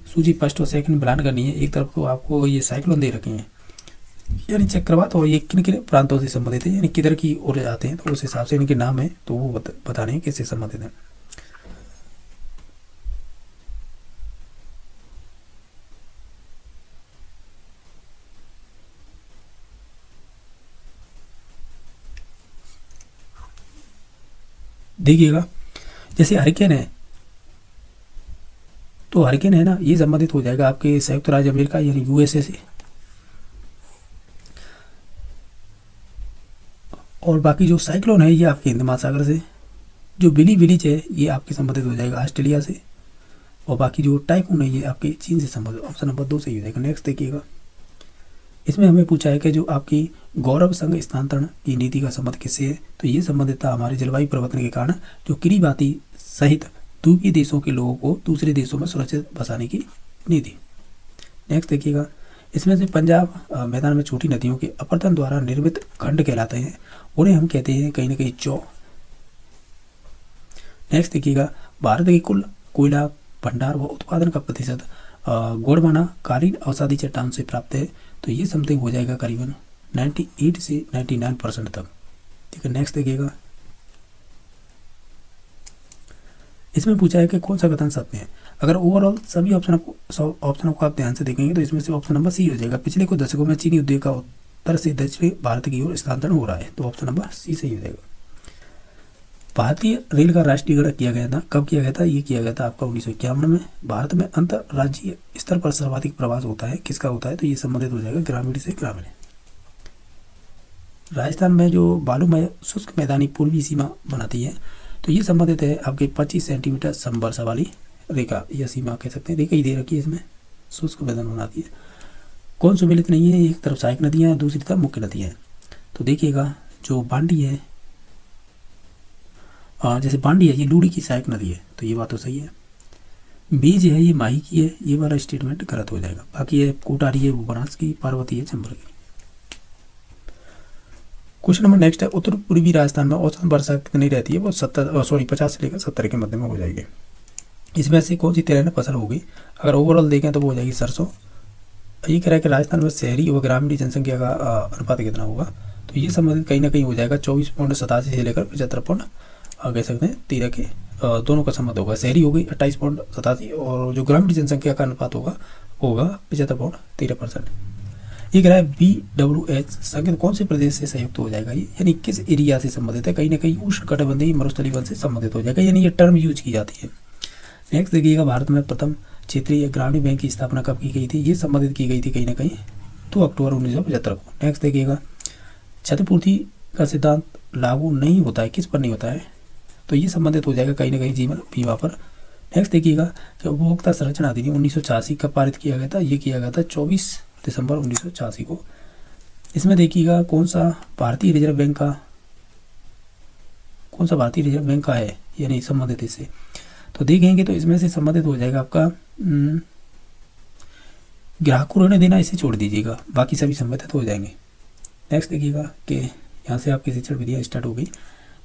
सूची फर्स्ट और सेकंड प्लान करनी है, एक तरफ तो आपको ये साइक्लोन दे रखे हैं, यानी चक्रवात, और ये किन किन प्रांतों से संबंधित है, यानी किधर की ओर जाते हैं, तो उस हिसाब से इनके नाम है, तो वो बताने हैं किससे संबंधित है। देखिएगा, जैसे हरिकेन है, तो हरिकेन है ना, ये संबंधित हो जाएगा आपके संयुक्त राज्य अमेरिका यानी USA से, और बाकी जो साइक्लोन है ये आपके हिंद महासागर से, जो बिली विलीज है ये आपके संबंधित हो जाएगा ऑस्ट्रेलिया से, और बाकी जो टाइफून है ये आपके चीन से संबंधित, ऑप्शन नंबर 2 सही हो जाएगा। नेक्स्ट देखिएगा, इसमें हमें पूछा है कि जो आपकी गौरव संघ स्थानांतरण की नीति का संबंध किससे है, तो ये संबंधित था हमारे जलवायु परिवर्तन के कारण जो किरीबाती सहित द्वीपीय देशों के लोगों को दूसरे देशों में सुरक्षित बसाने की नीति। नेक्स्ट देखिएगा, इसमें से पंजाब मैदान में छोटी नदियों के अपरदन द्वारा निर्मित खंड कहलाते हैं, उन्हें हम कहते हैं कहीं ना कहीं चौ। नेक्स्ट देखिएगा, भारत के कुल कोयला भंडार व उत्पादन का प्रतिशत गोंडवाना कालीन अवसादी चट्टान से प्राप्त है। तो ये समथिंग हो जाएगा करीबन 98 से 99% तक। ठीक है, नेक्स्ट देखिएगा, इसमें पूछा है कि कौन सा कथन सत्य है। अगर ओवरऑल सभी ऑप्शनों को आप ध्यान से देखेंगे तो इसमें से ऑप्शन नंबर सी हो जाएगा। पिछले कुछ दशकों में चीनी उद्योग का उत्तर से दक्षिणी भारत की ओर स्थानांतरण हो रहा है। तो ऑप्शन नंबर सी सही हो जाएगा। भारतीय रेल का राष्ट्रीयकरण किया गया था, कब किया गया था? ये किया गया था आपका 1951 में। भारत में अंतर्राज्यीय स्तर पर सर्वाधिक प्रवास होता है, किसका होता है? तो ये संबंधित हो जाएगा ग्रामीण से ग्रामीण। राजस्थान में जो बालूमय शुष्क मैदानी पूर्वी सीमा बनाती है, तो ये संबंधित है आपके 25 सेंटीमीटर समवर्षा वाली रेखा या सीमा कह सकते हैं, रेखा ही दे रखी है, इसमें शुष्क मैदान बनाती है। कौन सुमेलित नहीं है? एक तरफ सहायक नदियाँ हैं, दूसरी तरफ मुख्य नदियाँ हैं। तो देखिएगा जो बांडी है, जैसे बांडी है ये लूड़ी की सहायक नदी है, तो ये बात तो सही है। बीज है ये माही की है, ये वाला स्टेटमेंट गलत हो जाएगा। बाकी ये कोटारी है वो बनास की, पार्वती है चंबल की। क्वेश्चन नंबर नेक्स्ट है, उत्तर पूर्वी राजस्थान में औसत वर्षा कितनी रहती है? वो 50 से लेकर 70 के मध्य में हो जाएगी। इसमें से कौन सी तिलहन फसल होगी? अगर ओवरऑल देखें तो वो हो जाएगी सरसों। ये कह रहा है कि राजस्थान में शहरी और ग्रामीण जनसंख्या का अनुपात कितना होगा? तो ये संबंधित कहीं ना कहीं हो जाएगा 24.87 से लेकर 75 कह सकते हैं 13 के दोनों का संबंध होगा। शहरी होगी 28.87 और जो ग्रामीण जनसंख्या का अनुपात होगा वो होगा 75.13%। ये कह रहा है BWH संकेत कौन से प्रदेश से संयुक्त हो जाएगा? ये यानी किस एरिया से संबंधित है? कहीं ना कहीं उष्णकटिबंधीय मरुस्थलीय वन से संबंधित हो जाएगा, यानी ये टर्म यूज की जाती है। नेक्स्ट देखिएगा, भारत में प्रथम क्षेत्रीय ग्रामीण बैंक की स्थापना कब की गई थी? ये संबंधित की गई थी कहीं ना कहीं 2 अक्टूबर 1975 को। नेक्स्ट देखिएगा, क्षतिपूर्ति का सिद्धांत लागू नहीं होता है, किस पर नहीं होता है? तो ये संबंधित हो जाएगा कहीं ना कहीं जीवन बीमा पर। नेक्स्ट देखिएगा कि उपभोक्ता संरक्षण अधिनियम 1986 का पारित किया गया था, ये किया गया था 24 दिसंबर 1986 को। इसमें देखिएगा कौन सा भारतीय रिजर्व बैंक का है यानी संबंधित इससे, तो देखेंगे तो इसमें से संबंधित हो जाएगा आपका ग्राहक को ऋण देना, इसे छोड़ दीजिएगा, बाकी सभी संबंधित हो जाएंगे। नेक्स्ट देखिएगा कि यहाँ से आपकी शिक्षण विधियाँ स्टार्ट हो गई।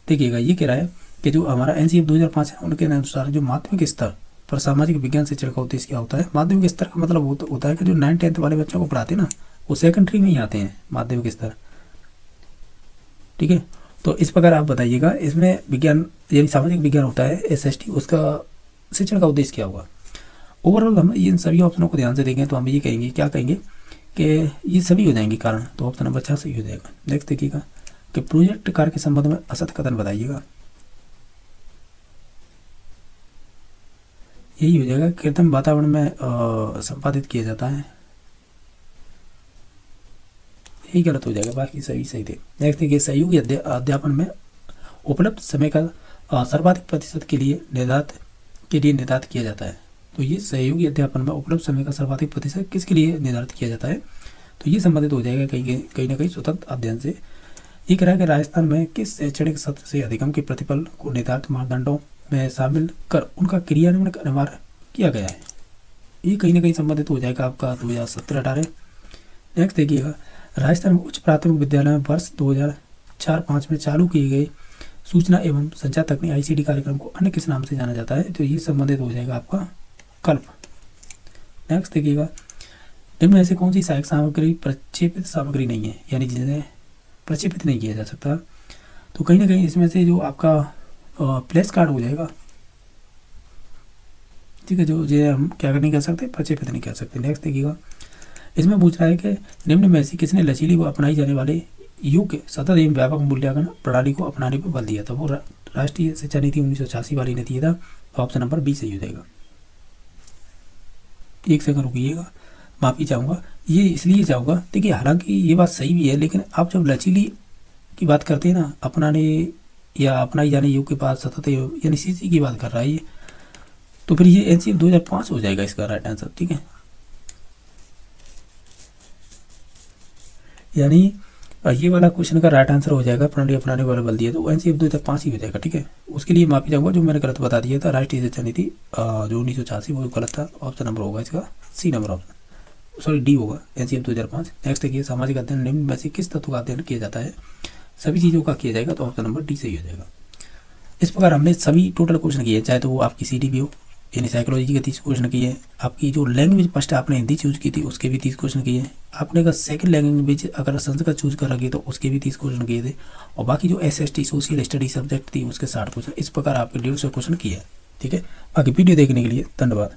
देखिएगा ये कह रहा है कि जो हमारा NCF 2005 है उनके अनुसार जो माध्यमिक स्तर पर सामाजिक विज्ञान शिक्षण का उद्देश्य क्या होता है? माध्यमिक स्तर का मतलब होता है कि जो 9th-10th वाले बच्चों को पढ़ाते हैं ना, वो सेकेंडरी में ही आते हैं माध्यमिक स्तर। ठीक है, तो इस प्रकार आप बताइएगा इसमें विज्ञान यानी सामाजिक विज्ञान होता है SST, उसका शिक्षण का उद्देश्य क्या होगा? ओवरऑल हम इन सभी ऑप्शनों को ध्यान से देखें तो हम ये कहेंगे, क्या कहेंगे कि ये सभी हो जाएंगे कारण, तो ऑप्शन नंबर 6 सही हो जाएगा। नेक्स्ट देखिएगा कि प्रोजेक्ट कार्य के संबंध में असत्य कथन बताइएगा। यही हो जाएगा कृत्रिम वातावरण में संपादित किया जाता है, यही गलत हो जाएगा, बाकी सही सही थे। नेक्स्ट देखिए, सहयोगी अध्यापन में उपलब्ध समय का सर्वाधिक प्रतिशत के लिए निर्धारित किया जाता है। तो ये सहयोगी अध्यापन में उपलब्ध समय का सर्वाधिक प्रतिशत किसके लिए निर्धारित किया जाता है? तो ये संबंधित हो जाएगा कहीं ना कहीं स्वतंत्र अध्ययन से। ये कह रहा है कि राजस्थान में किस शैक्षणिक सत्र से अधिगम के प्रतिफल को निर्धारित मानदंडों में शामिल कर उनका क्रियान्वयन का अनिवार्य किया गया है? ये कहीं ना कहीं संबंधित हो जाएगा आपका 2017-18। नेक्स्ट देखिएगा, राजस्थान में उच्च प्राथमिक विद्यालय में वर्ष 2004-05 में चालू किए गए सूचना एवं संचार तकनीक ICT कार्यक्रम को अन्य किस नाम से जाना जाता है? तो ये संबंधित हो जाएगा आपका कल्प। नेक्स्ट देखिएगा, इनमें ऐसे कौन सी सहायक सामग्री प्रक्षेपित सामग्री नहीं है, यानी जिन्हें प्रक्षेपित नहीं किया जा सकता? तो कहीं ना कहीं इसमें से जो आपका प्लेस कार्ड हो जाएगा, ठीक है, जो हम क्या नहीं कर सकते, प्रक्षेपित नहीं कर सकते। नेक्स्ट देखिएगा, इसमें पूछ रहा है कि निम्न में से किसने लचीली व अपनाई जाने वाले योग्य सतत एवं व्यापक मूल्यांकन प्रणाली को अपनाने पर बल दिया था? वो राष्ट्रीय शिक्षा नीति 1986 वाली ने दिया था। ऑप्शन नंबर बी सही हो जाएगा। एक सेकंड रुकिएगा, माफी चाहूँगा, ये इसलिए चाहूँगा, देखिए हालांकि ये बात सही भी है, लेकिन आप जब लचीली की बात करते हैं ना, अपनाने या अपनाई जाने योग्य के बाद सतत यानी CC की बात कर रहा है ये, तो फिर ये NCF 2005 हो जाएगा इसका राइट आंसर। ठीक है, यानी ये वाला क्वेश्चन का राइट आंसर हो जाएगा प्रणाली अपनाने वाला बल दिया, तो NCF 2005 ही हो जाएगा। ठीक है, उसके लिए माफी चाहूँगा जो मैंने गलत बता दिया था, राष्ट्रीय शिक्षा नीति जो 1986 वो गलत था। ऑप्शन नंबर होगा इसका C number option, sorry D होगा, NCF 2005। नेक्स्ट देखिए, सामाजिक अध्ययन निम्न में से किस तत्व का अध्ययन किया जाता है? सभी चीज़ों का किया जाएगा, तो ऑप्शन नंबर D सही हो जाएगा। इस प्रकार हमने सभी टोटल क्वेश्चन किए, चाहे तो वो आपकी CT भी हो, यानी साइकोलॉजी के 30 क्वेश्चन किए। आपकी जो लैंग्वेज फर्स्ट आपने हिंदी चूज की थी उसके भी 30 क्वेश्चन किए। आपने अगर सेकंड लैंग्वेज अगर संस्कृत चूज कर रखी तो उसके भी 30 क्वेश्चन किए थे। और बाकी जो SST सोशल स्टडी सब्जेक्ट थी उसके 60 क्वेश्चन। इस प्रकार आपके 150 क्वेश्चन किए। ठीक है, बाकी वीडियो देखने के लिए धन्यवाद।